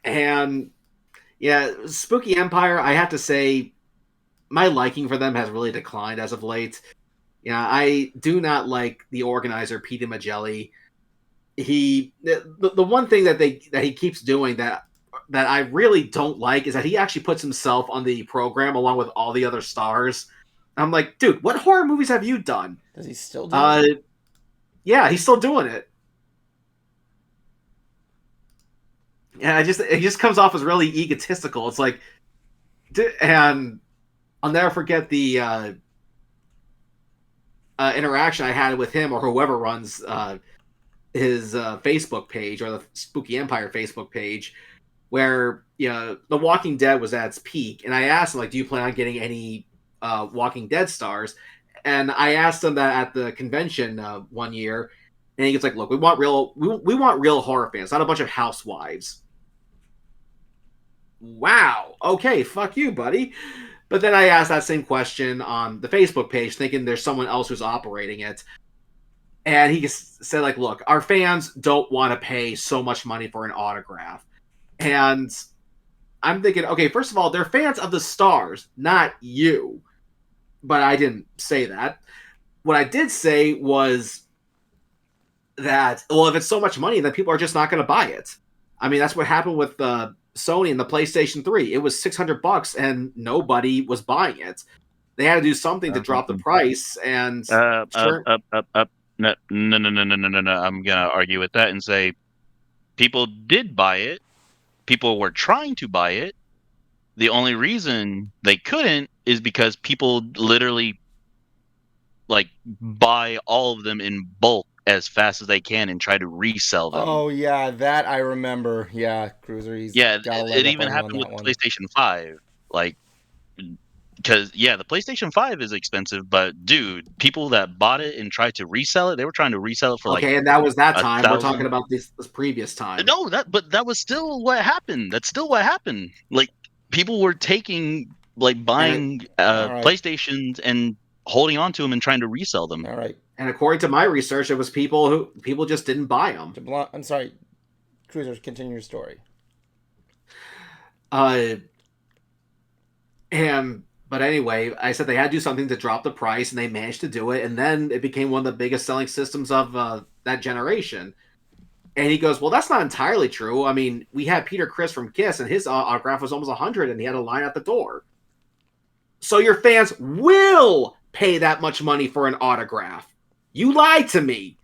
And, yeah, Spooky Empire, I have to say, my liking for them has really declined as of late. Yeah, I do not like the organizer, Peter Magelli. The one thing that he keeps doing that I really don't like is that he actually puts himself on the program along with all the other stars. I'm like, dude, what horror movies have you done? Does he still do it? Yeah, he's still doing it. Yeah, it just comes off as really egotistical. It's like, and I'll never forget the interaction I had with him or whoever runs his Facebook page or the Spooky Empire Facebook page, where The Walking Dead was at its peak, and I asked him, like, do you plan on getting any Walking Dead stars? And I asked him that at the convention one year, and he gets like, look, we want real horror fans, not a bunch of housewives. Wow. Okay, fuck you, buddy. But then I asked that same question on the Facebook page, thinking there's someone else who's operating it. And he said, like, look, our fans don't want to pay so much money for an autograph. And I'm thinking, okay, first of all, they're fans of the stars, not you. But I didn't say that. What I did say was that, well, if it's so much money, then people are just not going to buy it. I mean, that's what happened with Sony and the PlayStation 3. It was $600 and nobody was buying it. They had to do something to drop the price. And No. I'm gonna argue with that and say people did buy it people were trying to buy it. The only reason they couldn't is because people literally like buy all of them in bulk as fast as they can and try to resell them. Oh yeah, that I remember. Yeah, Cruiser, he's Yeah, got a it leg up even on you on happened with that one. PlayStation 5. Like, because, yeah, the PlayStation 5 is expensive, but dude, people that bought it and tried to resell it, they were trying to resell it for like Okay, and that was that time. We're 1,000. talking about this previous time. No, but that was still what happened. That's still what happened. Like, people were taking, like, buying All right. PlayStations and holding on to them and trying to resell them. All right. And according to my research, it was people just didn't buy them. I'm sorry, Cruiser, continue your story. But anyway, I said they had to do something to drop the price, and they managed to do it. And then it became one of the biggest selling systems of that generation. And he goes, well, that's not entirely true. I mean, we had Peter Criss from Kiss, and his autograph was almost 100, and he had a line at the door. So your fans will pay that much money for an autograph. You lied to me.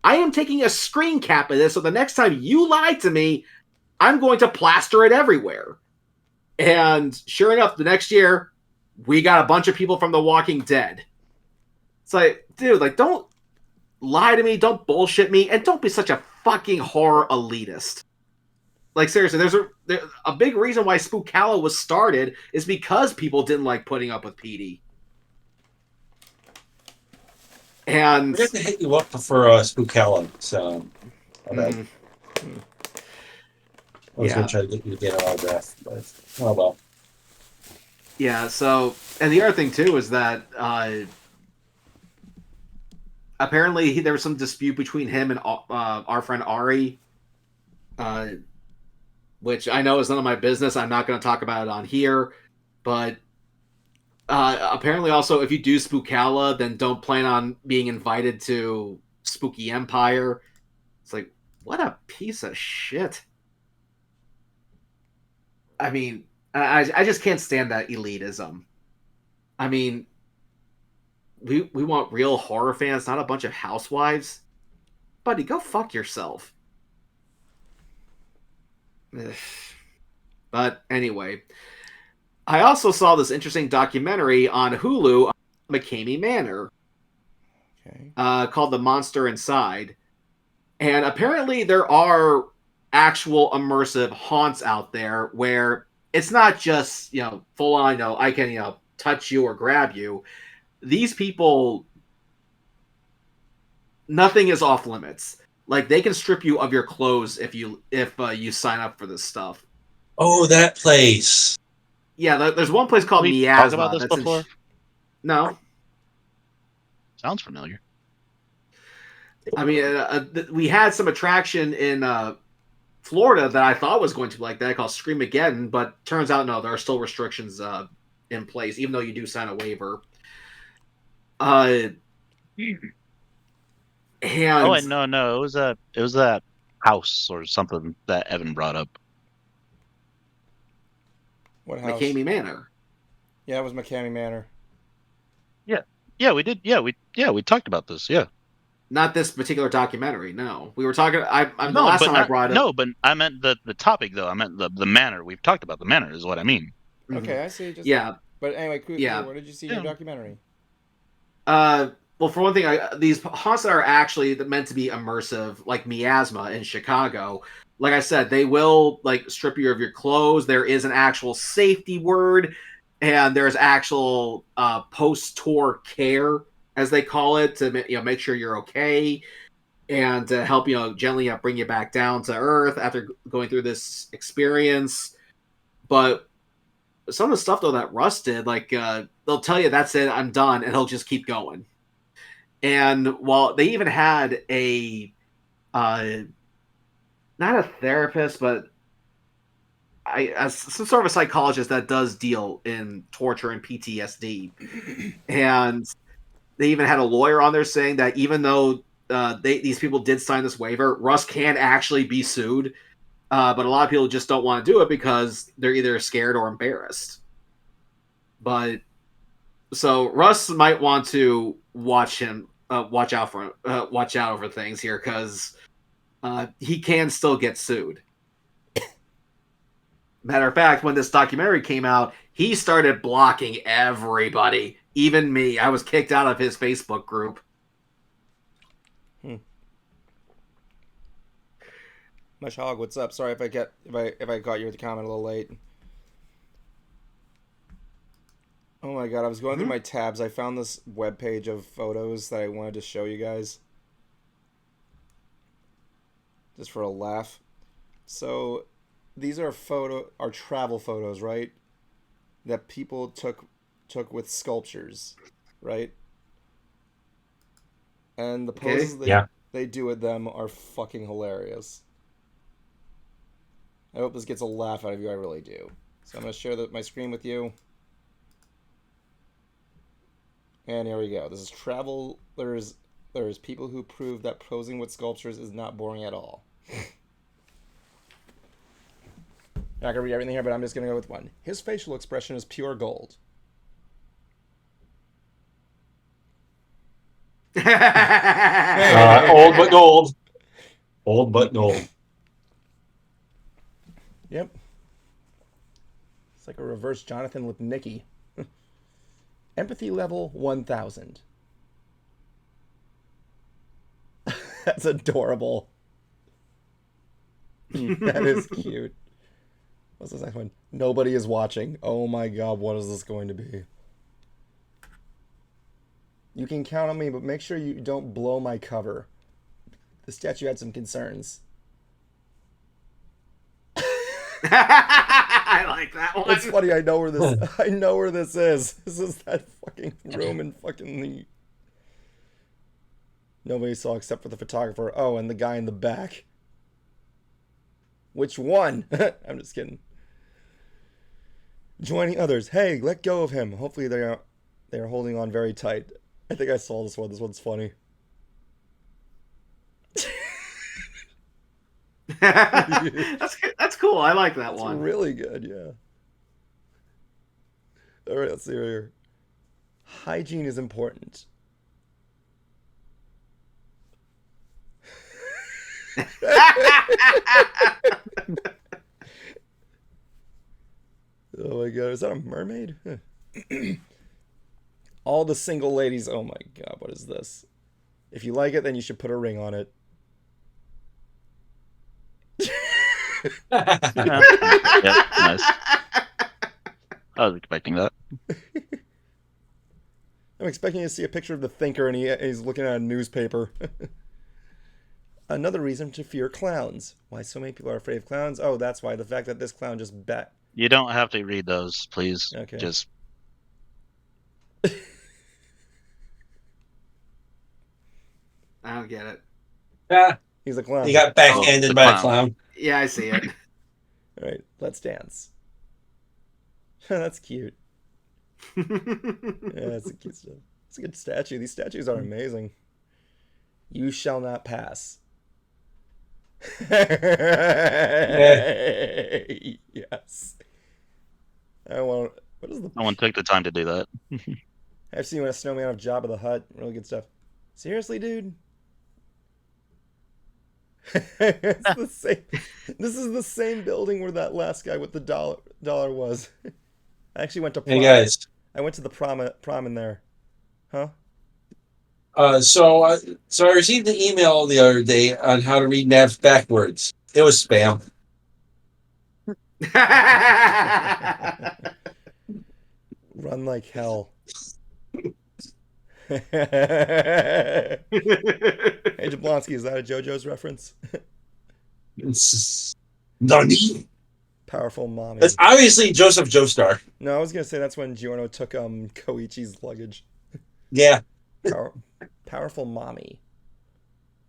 I am taking a screen cap of this, so the next time you lie to me, I'm going to plaster it everywhere. And sure enough, the next year, we got a bunch of people from The Walking Dead. It's like, dude, like, don't lie to me, don't bullshit me, and don't be such a fucking horror elitist. Like, seriously, there's a big reason why Spookalla was started is because people didn't like putting up with PD. And We have to hit you up for Spookalla. So, okay. I was going to try to get you to get an autograph, but oh well. Yeah, so, and the other thing, too, is that apparently there was some dispute between him and our friend Ari, which I know is none of my business. I'm not going to talk about it on here, but apparently also, if you do Spookalla, then don't plan on being invited to Spooky Empire. It's like, what a piece of shit. I mean, I just can't stand that elitism. I mean, we want real horror fans, not a bunch of housewives. Buddy, go fuck yourself. But anyway, I also saw this interesting documentary on Hulu, McCamey Manor, called The Monster Inside. And apparently there are actual immersive haunts out there where it's not just, full on, I can, touch you or grab you. These people, nothing is off limits. Like, they can strip you of your clothes if you sign up for this stuff. Oh, that place. Yeah, there's one place called we Miasma. talked about this before? No. Sounds familiar. I mean, we had some attraction in Florida that I thought was going to be like that, called Screamageddon, but turns out no, there are still restrictions in place, even though you do sign a waiver. And oh, wait, no, it was that house or something that Evan brought up. What house? McCamey Manor. Yeah, it was McCamey Manor. Yeah, we did. Yeah, we talked about this. Yeah. Not this particular documentary. No, we were talking. The No, last but time not, I brought it. No, but I meant the topic though. I meant the manor. We've talked about the manor. Is what I mean. Okay, I see. Yeah. But anyway, Yeah. What did you see in your documentary? Well, for one thing, these haunts that are actually meant to be immersive, like Miasma in Chicago, like I said, they will like strip you of your clothes. There is an actual safety word, and there's actual post-tour care, as they call it, to make sure you're okay, and to help gently bring you back down to earth after going through this experience. But some of the stuff though that Russ did, like they'll tell you that's it, I'm done, and he'll just keep going. And while they even had a not a therapist, but some sort of a psychologist that does deal in torture and PTSD, and they even had a lawyer on there saying that even though these people did sign this waiver, Russ can actually be sued, but a lot of people just don't want to do it because they're either scared or embarrassed. But so Russ might want to watch out for things here, because he can still get sued. Matter of fact, when this documentary came out, he started blocking everybody, even me. I was kicked out of his Facebook group. Mush Hog, what's up? Sorry if I got you with the comment a little late. Oh my god, I was going through my tabs. I found this webpage of photos that I wanted to show you guys. Just for a laugh. So, these are travel photos, right? That people took with sculptures, right? And the poses they do with them are fucking hilarious. I hope this gets a laugh out of you. I really do. So I'm going to share my screen with you. And here we go. This is travelers. There's people who prove that posing with sculptures is not boring at all. Not gonna read everything here, but I'm just gonna go with one. His facial expression is pure gold. Old but gold. Old but gold. Yep. It's like a reverse Jonathan with Nikki. Empathy level 1000. That's adorable. That is cute. What's the next one? Nobody is watching. Oh my god, what is this going to be? You can count on me, but make sure you don't blow my cover. The statue had some concerns. I like that one. It's funny, I know where this is. This is that fucking room in fucking the... Nobody saw except for the photographer. Oh, and the guy in the back. Which one? I'm just kidding. Joining others. Hey, let go of him. Hopefully they are holding on very tight. I think I saw this one. This one's funny. That's cool. I like that It's one. really good, yeah. All right, let's see right here. Hygiene is important. Oh my god, is that a mermaid? All the single ladies. Oh my god, what is this? If you like it, then you should put a ring on it. Yeah, nice. I was expecting that. I'm expecting to see a picture of the thinker and he's looking at a newspaper. Another reason to fear clowns. Why so many people are afraid of clowns? Oh, that's why. The fact that this clown just bet. You don't have to read those, please. Okay. Just I don't get it. Yeah, He's a clown. he got backhanded the by a clown. clown. Yeah, I see it. All right, let's dance. That's cute. Yeah, that's a cute stuff. It's a good statue. These statues are amazing. You shall not pass. Yes. I want. What is the? no one took the time to do that. I've seen a snowman of Jabba the Hutt. Really good stuff. Seriously, dude. It's the same. This is the same building where that last guy with the dollar was. I actually went to prom. Hey guys, I went to the prom in there. Huh? so I received an email the other day on how to read nav backwards. It was spam. Run like hell. Hey Jablonski, is that a JoJo's reference? Nani? Powerful mommy. That's obviously Joseph Joestar. No, I was gonna say that's when Giorno took Koichi's luggage. Yeah. Powerful mommy.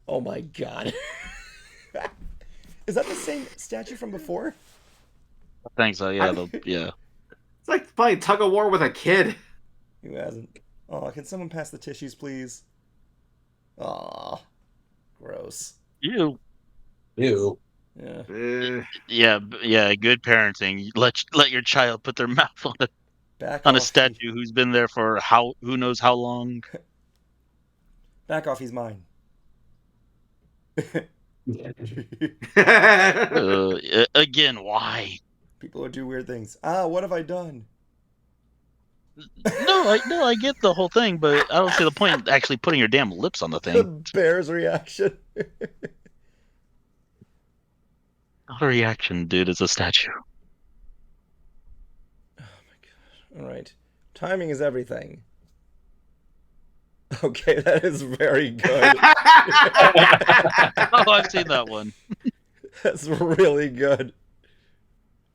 Oh my god. Is that the same statue from before? I think so. Yeah. Yeah. It's like playing tug of war with a kid. Who hasn't? Oh, can someone pass the tissues, please? Aw. Gross. You. Ew. Yeah. Yeah. Good parenting. Let your child put their mouth on Back a off, statue who's been there for who knows how long. Back off, he's mine. Again, why? People who do weird things. Ah, what have I done? No, I get the whole thing, but I don't see the point in actually putting your damn lips on the The thing. bear's reaction. Not a reaction, dude. It's a statue. All right. Timing is everything. Okay, that is very good. Oh, I've seen that one. That's really good.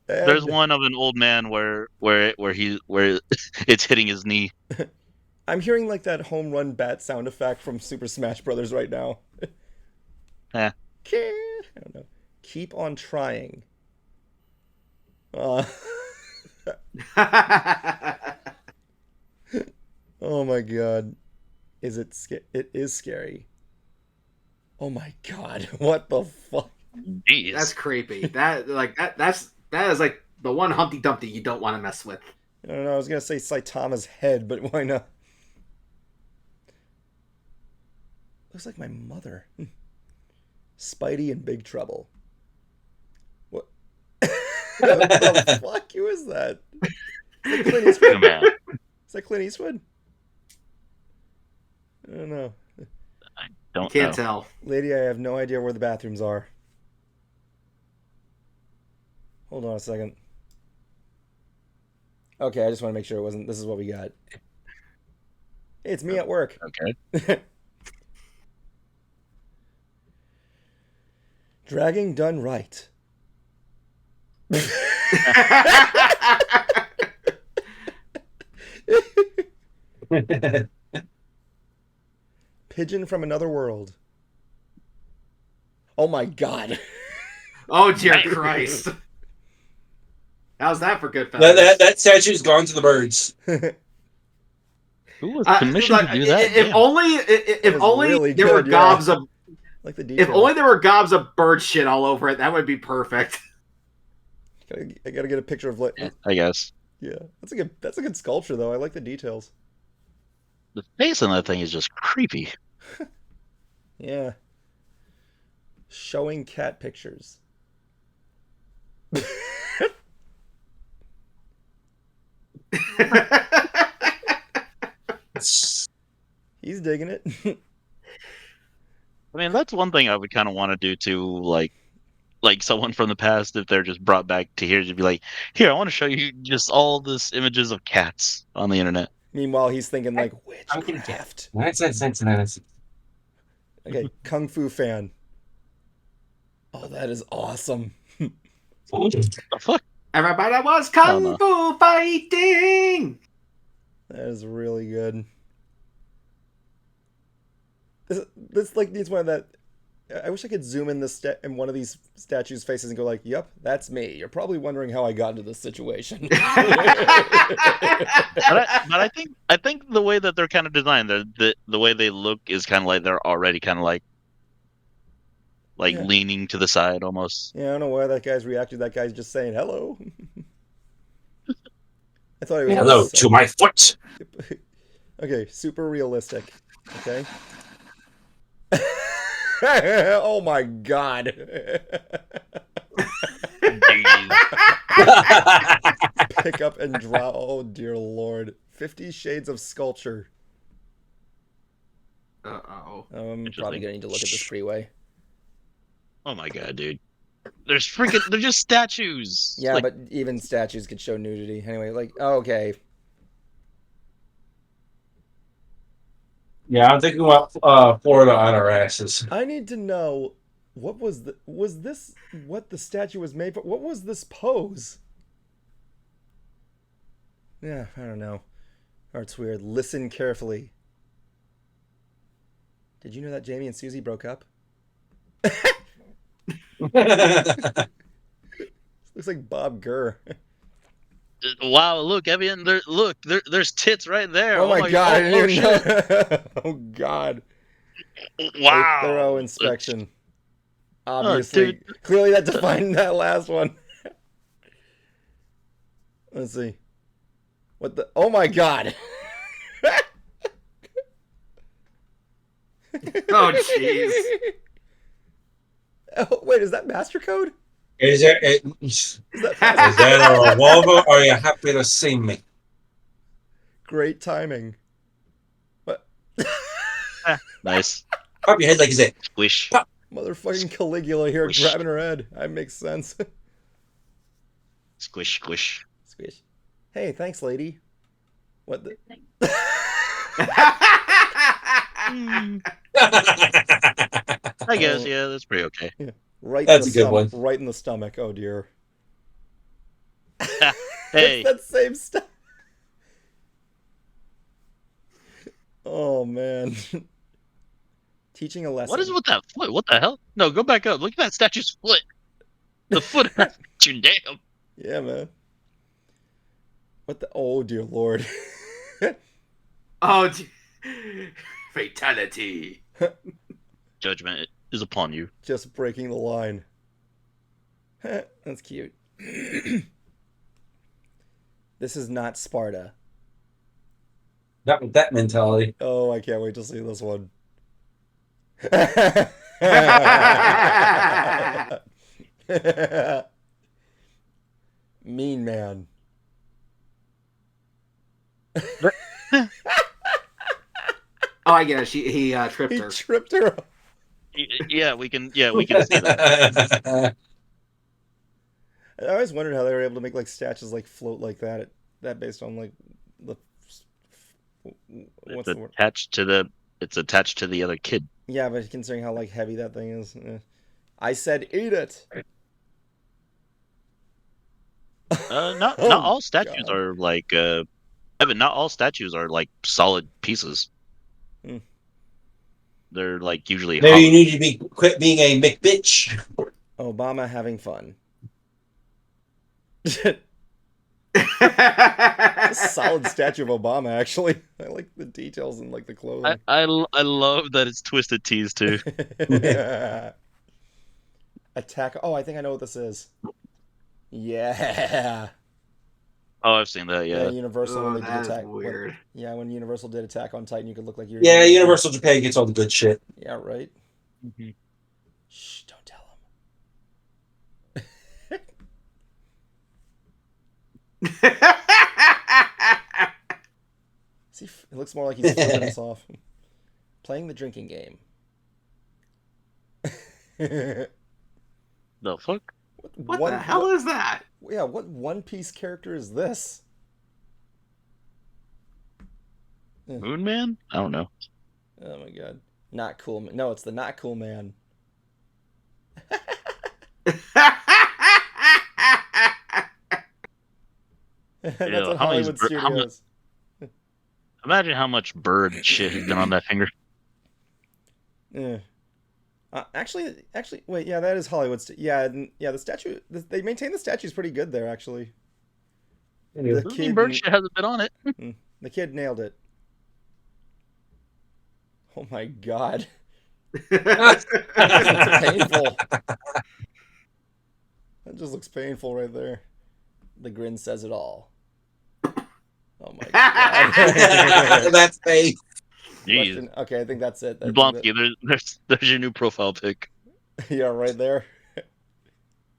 And There's one of an old man where it's hitting his knee. I'm hearing like that home run bat sound effect from Super Smash Brothers right now. Eh. I don't know. Keep on trying. Oh my god. Is it it is scary. Oh my god. What the fuck? Jeez. That's creepy. That is like the one Humpty Dumpty you don't want to mess with. I don't know, I was gonna say Saitama's head, but why not? Looks like my mother. Spidey in big trouble. What? What the fuck? Who is that? Is that Clint Eastwood? Man. Is that Clint Eastwood? I don't know. Don't Can't know. tell. Lady, I have no idea where the bathrooms are. Hold on a second. Okay, I just want to make sure it wasn't. This is what we got. Hey, it's me at work. Okay. Dragging done right. Pigeon from another world. Oh my god. Oh dear Christ! How's that for good? That statue's gone to the birds. Who was commissioned to do that? If Damn. only, if was only really there were good, gobs yeah. of, Like the detail. if only there were gobs of bird shit all over it, that would be perfect. I gotta get a picture of I guess. yeah. That's a good sculpture though. I like the details. The face on that thing is just creepy. Yeah. Showing cat pictures. He's digging it. I mean, that's one thing I would kind of want to do too, like someone from the past, if they're just brought back to here, to be like, here, I want to show you just all this images of cats on the internet. Meanwhile, he's thinking like witchcraft. That's Okay, Kung Fu fan. Oh, that is awesome. The fuck? Everybody was Oh, kung no. fu fighting. That is really good. This like needs one of that. I wish I could zoom in in one of these statues' faces and go like, "Yep, that's me." You're probably wondering how I got into this situation. But I think the way that they're kind of designed, the way they look is kind of like they're already kind of like Yeah. leaning to the side almost. Yeah, I don't know why that guy's reacting. That guy's just saying hello. I thought he was. Hello to my foot. Okay, super realistic. Okay. Oh my god. Pick up and drop. Oh dear lord. 50 Shades of Sculpture. Uh-oh. I'm probably Interesting. gonna need to look at this freeway. Oh my god, dude! They're just statues. Yeah, Like, but even statues could show nudity. Anyway, like, oh, okay. Yeah, I'm thinking about Florida on our asses. I need to know what was this what the statue was made for? What was this pose? Yeah, I don't know. Art's weird. Listen carefully. Did you know that Jamie and Susie broke up? Looks like Bob Gurr. wow! Look, Evian. There's tits right there. Oh my god! I didn't even shit. know. Oh god! Wow! A thorough inspection. Obviously, clearly that defined that last one. Let's see. What the? Oh my god! Oh jeez. Oh wait, is that master code? Is that a revolver, or are you happy to see me? Great timing. What? Nice. Pop your head like he's a Squish. Pop. Motherfucking Caligula here Squish. grabbing her head. That makes sense. Squish, squish. Squish. Hey, thanks, lady. What the? I guess, yeah, that's pretty okay. Yeah. Right That's in a the good one. Right in the stomach. Oh dear. Hey. It's that same stuff. Oh man. Teaching a lesson. What is with that foot? What the hell? No, go back up. Look at that statue's foot. The foot hurts you, damn. Yeah, man. What the? Oh dear lord. Oh, fatality. Judgment is upon you. Just breaking the line. That's cute. This is not Sparta. Not with that mentality. Oh, I can't wait to see this one. Mean man. Oh, I get it. He tripped He her. tripped her up. Yeah, we can see that. I always wondered how they were able to make like statues like float like that. That based on like the what's It's the word? attached to the other kid. Yeah, but considering how like heavy that thing is, I said eat it. Not Oh, all statues God. are like Evan, not all statues are like solid pieces. Hmm. They're like usually Maybe you hollow. need to quit being a McBitch. Obama having fun. A solid statue of Obama, actually. I like the details and like the clothing. I love that it's Twisted Tees too. Attack. Oh, I think I know what this is. Yeah. Oh, I've seen that. Yeah, Yeah. Universal when Oh, they did that is Attack. weird. Yeah, when Universal did Attack on Titan, you could look like you're. Yeah, Universal Japan gets all the good shit. Yeah, right. Mhm. Shh! Don't tell him. See, it looks more like he's flipping us off. Playing the drinking game. The fuck? What the hell is that? Yeah, what One Piece character is this? Moon Man? I don't know. Oh my god. Not cool. No, it's the not cool man. That's Yeah, what how many Hollywood bir- how mu- Studios. Imagine how much bird shit has been on that finger. Yeah. Actually, wait. Yeah, that is Hollywood. Yeah, the statue. They maintain the statue's pretty good there. Actually, the How many kid. bird shit hasn't been on it? The kid nailed it. Oh my god. That's Painful. That just looks painful right there. The grin says it all. Oh my god. That's fake. Jeez. Okay, I think that's it. Blonsky, there's your new profile pic. Yeah, right there.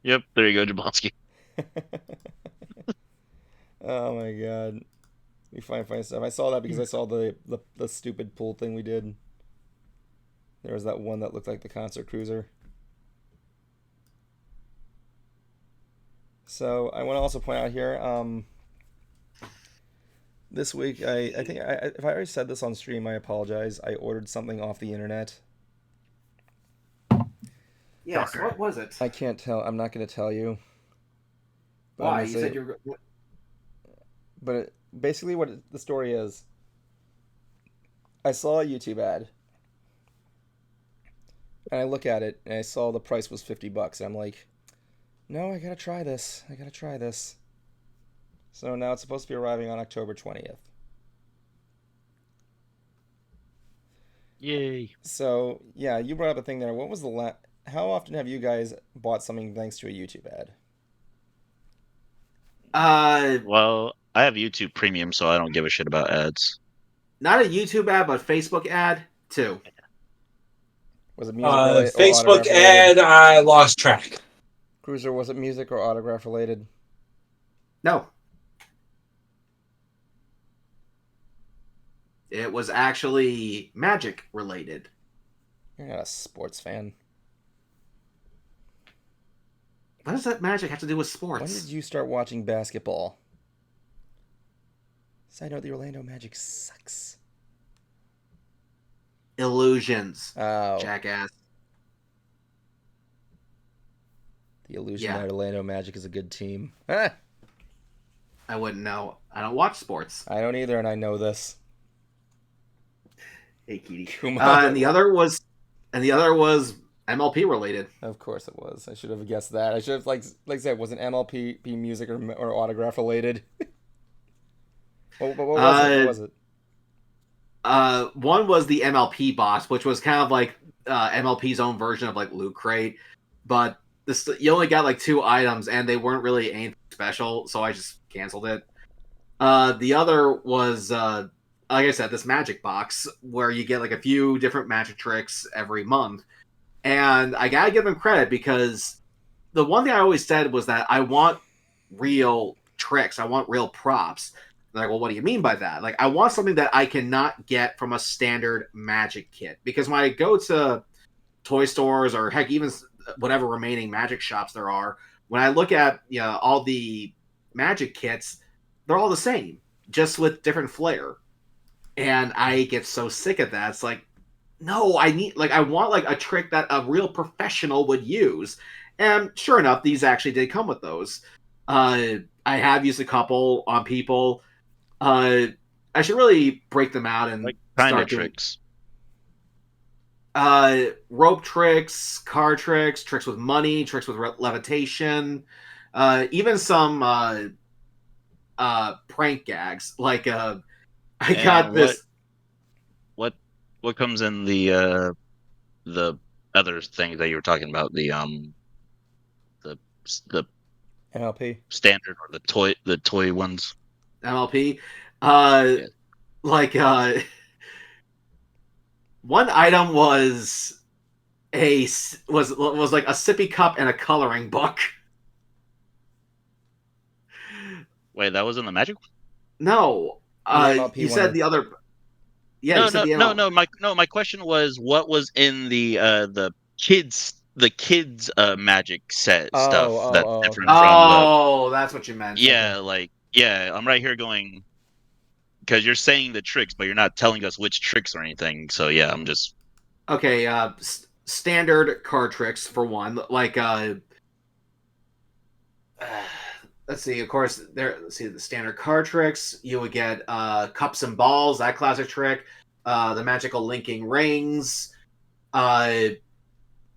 Yep, there you go, Jablonski. Oh my god. We find stuff. I saw that because I saw the stupid pool thing we did. There was that one that looked like the concert cruiser. So I want to also point out here, this week I think if I already said this on stream, I apologize. I ordered something off the internet. Yes, what was it? I can't tell. I'm not going to tell you. But Why? You said you were... But basically what the story is, I saw a YouTube ad. And I look at it, and I saw the price was $50. And I'm like, no, I gotta try this. So now it's supposed to be arriving on October 20th. Yay. So, yeah, you brought up a thing there. What was the how often have you guys bought something thanks to a YouTube ad? Well, I have YouTube Premium, so I don't give a shit about ads. Not a YouTube ad, but Facebook ad too. Was it music related? Facebook ad, I lost track. Cruiser, was it music or autograph related? No. It was actually magic related. You're not a sports fan. What does that magic have to do with sports? When did you start watching basketball? Side note, the Orlando Magic sucks. Illusions. Oh. Jackass. The illusion that Orlando Magic is a good team. I wouldn't know. I don't watch sports. I don't either, and I know this. Hey, Kitty. And the other was MLP related. Of course it was. I should have guessed that. I should have, like I said, was it MLP music or autograph related? What was it? One was the MLP box, which was kind of like MLP's own version of like Loot Crate, but you only got like 2 items, and they weren't really anything special, so I just canceled it. The other was, like I said, this magic box where you get like a few different magic tricks every month, and I gotta give them credit because the one thing I always said was that I want real tricks, I want real props. They're like, well, what do you mean by that? Like, I want something that I cannot get from a standard magic kit, because when I go to toy stores or heck, even whatever remaining magic shops there are, when I look at all the magic kits, they're all the same, just with different flair, and I get so sick of that. It's like, no, I want like a trick that a real professional would use, and sure enough, these actually did come with those. I have used a couple on people. I should really break them out and like kind of start doing tricks. Rope tricks, card tricks, tricks with money, tricks with levitation, even some prank gags. Like I got this. What comes in the other thing that you were talking about, the MLP standard or the toy ones? MLP. Yeah. Like one item was like a sippy cup and a coloring book. Wait, that was in the magic one? No, you said the other. Yeah, no. My question was, what was in the kids magic set stuff that's different from that's what you meant. Yeah, okay. I'm right here going, because you're saying the tricks, but you're not telling us which tricks or anything. So yeah, I'm just okay. Standard card tricks for one, like let's see. Of course, let's see the standard card tricks. You would get cups and balls, that classic trick. The magical linking rings.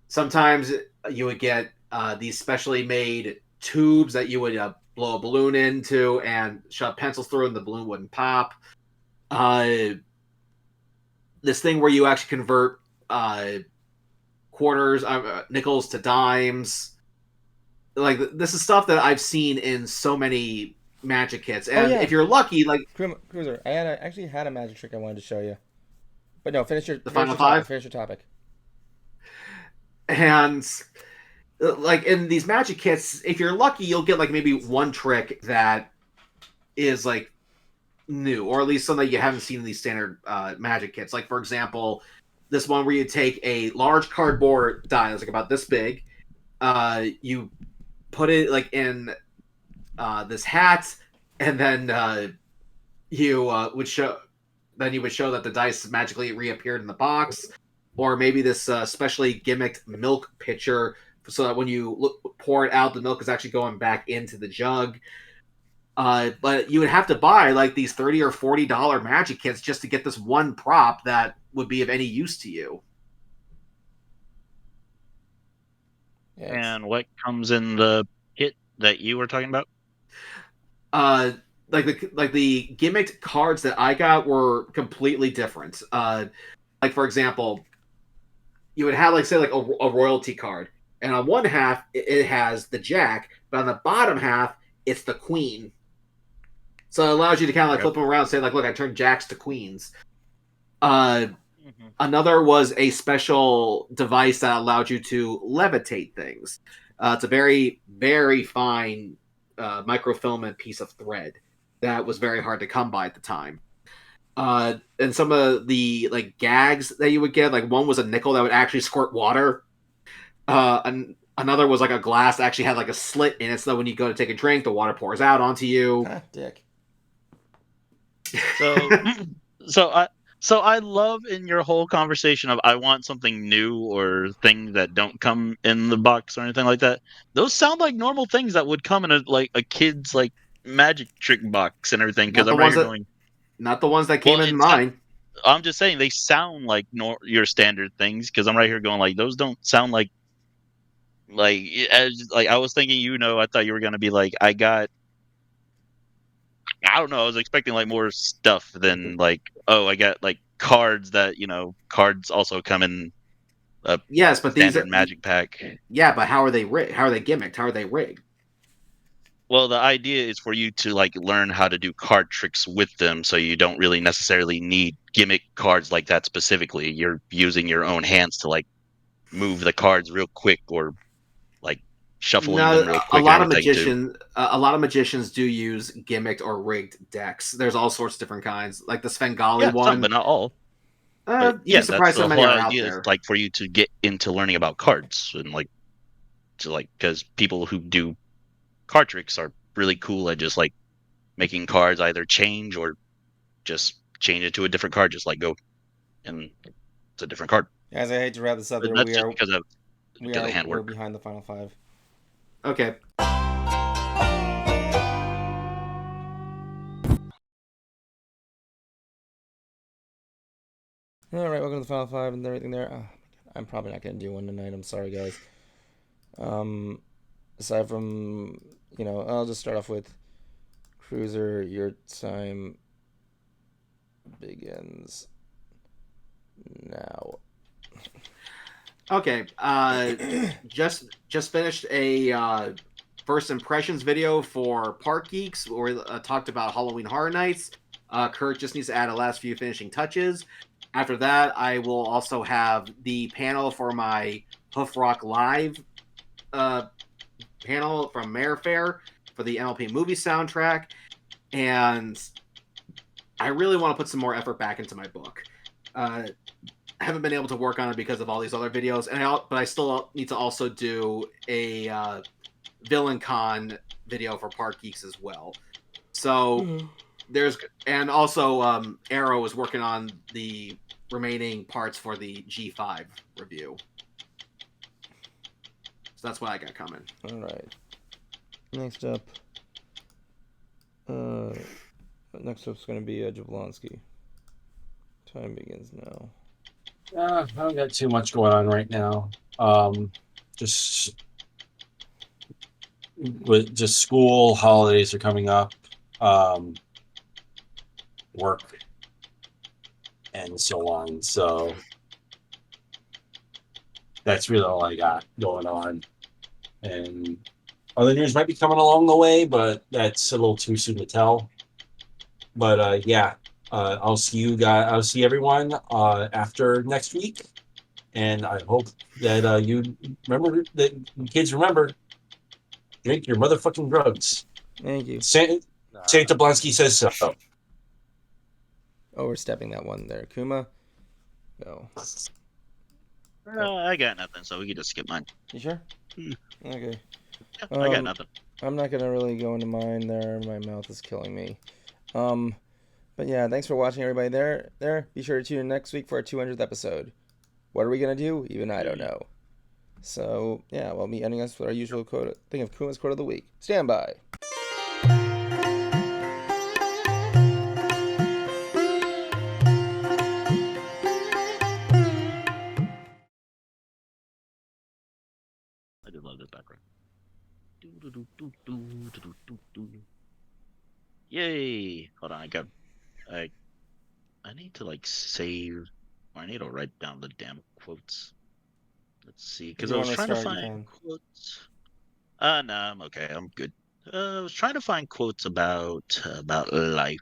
Sometimes you would get these specially made tubes that you would blow a balloon into and shove pencils through, and the balloon wouldn't pop. This thing where you actually convert quarters, nickels to dimes. Like, this is stuff that I've seen in so many magic kits, and if you're lucky, like Cruiser, I actually had a magic trick I wanted to show you, but no, finish your topic. And like in these magic kits, if you're lucky, you'll get like maybe one trick that is like new, or at least something you haven't seen in these standard magic kits. Like, for example, this one where you take a large cardboard die that's like about this big, you put it like in this hat, and then you would show that the dice magically reappeared in the box. Or maybe this specially gimmicked milk pitcher, so that when you pour it out, the milk is actually going back into the jug. But you would have to buy like these $30 or $40 magic kits just to get this one prop that would be of any use to you. Yes. And what comes in the kit that you were talking about? Like the gimmicked cards that I got were completely different. Like, for example, you would have, like, say, like a royalty card, and on one half it has the Jack, but on the bottom half it's the Queen. So it allows you to kind of like flip them around and say, like, look, I turned Jacks to Queens. Another was a special device that allowed you to levitate things. It's a very, very fine microfilament piece of thread that was very hard to come by at the time. And some of the like gags that you would get, like one was a nickel that would actually squirt water. And another was like a glass that actually had like a slit in it, so that when you go to take a drink, the water pours out onto you. Ah, dick. So I love in your whole conversation of I want something new or things that don't come in the box or anything like that. Those sound like normal things that would come in a kid's like magic trick box and everything. Because Not the I'm right ones here that, going. not the ones that Well, came in mine. I'm just saying they sound like your standard things because I'm right here going like those don't sound like as like I was thinking. I thought you were gonna be like I don't know. I was expecting like more stuff than like, oh, I got like cards that cards also come in a Yes, but these standard are magic pack. yeah, but how are they How are they gimmicked? How are they rigged? Well, the idea is for you to like learn how to do card tricks with them, so you don't really necessarily need gimmick cards like that specifically. You're using your own hands to like move the cards real quick or like shuffling them No, real quick and everything too. a lot of magicians do use gimmicked or rigged decks. There's all sorts of different kinds, like the Svengali Yeah, some, one. but not all. But You'd be yeah, that's surprised how the many whole are out idea is there. like for you to get into learning about cards and like to like because people who do card tricks are really cool at just like making cards either change or just change it to a different card, just like go and it's a different card. Guys, I hate to wrap this up But there. that's just because of the We're handwork. behind the final five. Okay. All right, welcome to the final five and everything there. Oh, I'm probably not gonna do one tonight. I'm sorry, guys. Aside from I'll just start off with Cruiser. Your time begins now. Okay. Just finished a first impressions video for Park Geeks where we talked about Halloween Horror Nights. Kurt just needs to add a last few finishing touches. After that, I will also have the panel for my Hoof Rock Live panel from Mayor Fair for the MLP movie soundtrack. And I really want to put some more effort back into my book. I haven't been able to work on it because of all these other videos, but I still need to also do a Villain Con video for Park Geeks as well. So and also Arrow is working on the remaining parts for the G5 review. So that's what I got coming. All right. Next up is going to be Jablonski. Time begins now. I don't got too much going on right now. Just school holidays are coming up. Work and so on. So that's really all I got going on. And other news might be coming along the way, but that's a little too soon to tell. But yeah, I'll see you guys. I'll see everyone after next week, and I hope that you remember that kids remember drink your motherfucking drugs. Thank you. Saint Jablonski says so. Overstepping that one there, Kuma. Go. I got nothing, so we can just skip mine. You sure? Okay. Yeah, I got nothing. I'm not gonna really go into mine there. My mouth is killing me. But yeah, thanks for watching, everybody. There. Be sure to tune in next week for our 200th episode. What are we gonna do? Even I don't know. So yeah, we'll be ending us with our usual quote. Think of Kuma's quote of the week. Stand by. I did love this background. Yay! Hold on, I need to like save. Or I need to write down the damn quotes. Let's see, because I was trying to find quotes. No, I'm okay. I'm good. I was trying to find quotes about life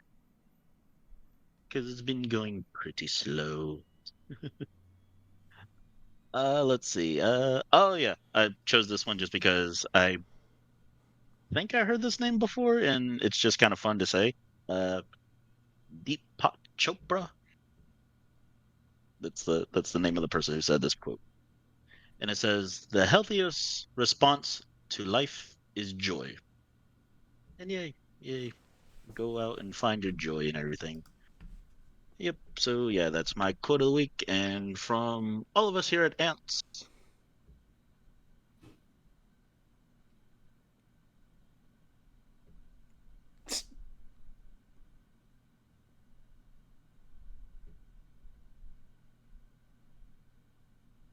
because it's been going pretty slow. Let's see. Oh yeah, I chose this one just because I think I heard this name before, and it's just kind of fun to say. Uh, Deepak Chopra. That's the name of the person who said this quote, and it says, "The healthiest response to life is joy." And yay, go out and find your joy in everything. Yep. So yeah, that's my quote of the week, and from all of us here at Ants.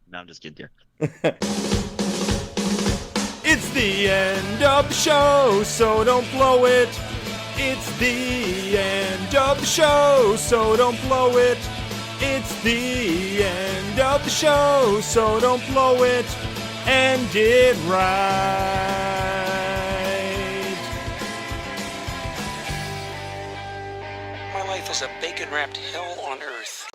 No, I'm just kidding. Yeah. It's the end of the show, so don't blow it. It's the end of the show, so don't blow it. It's the end of the show, so don't blow it. End it right. My life is a bacon-wrapped hell on earth.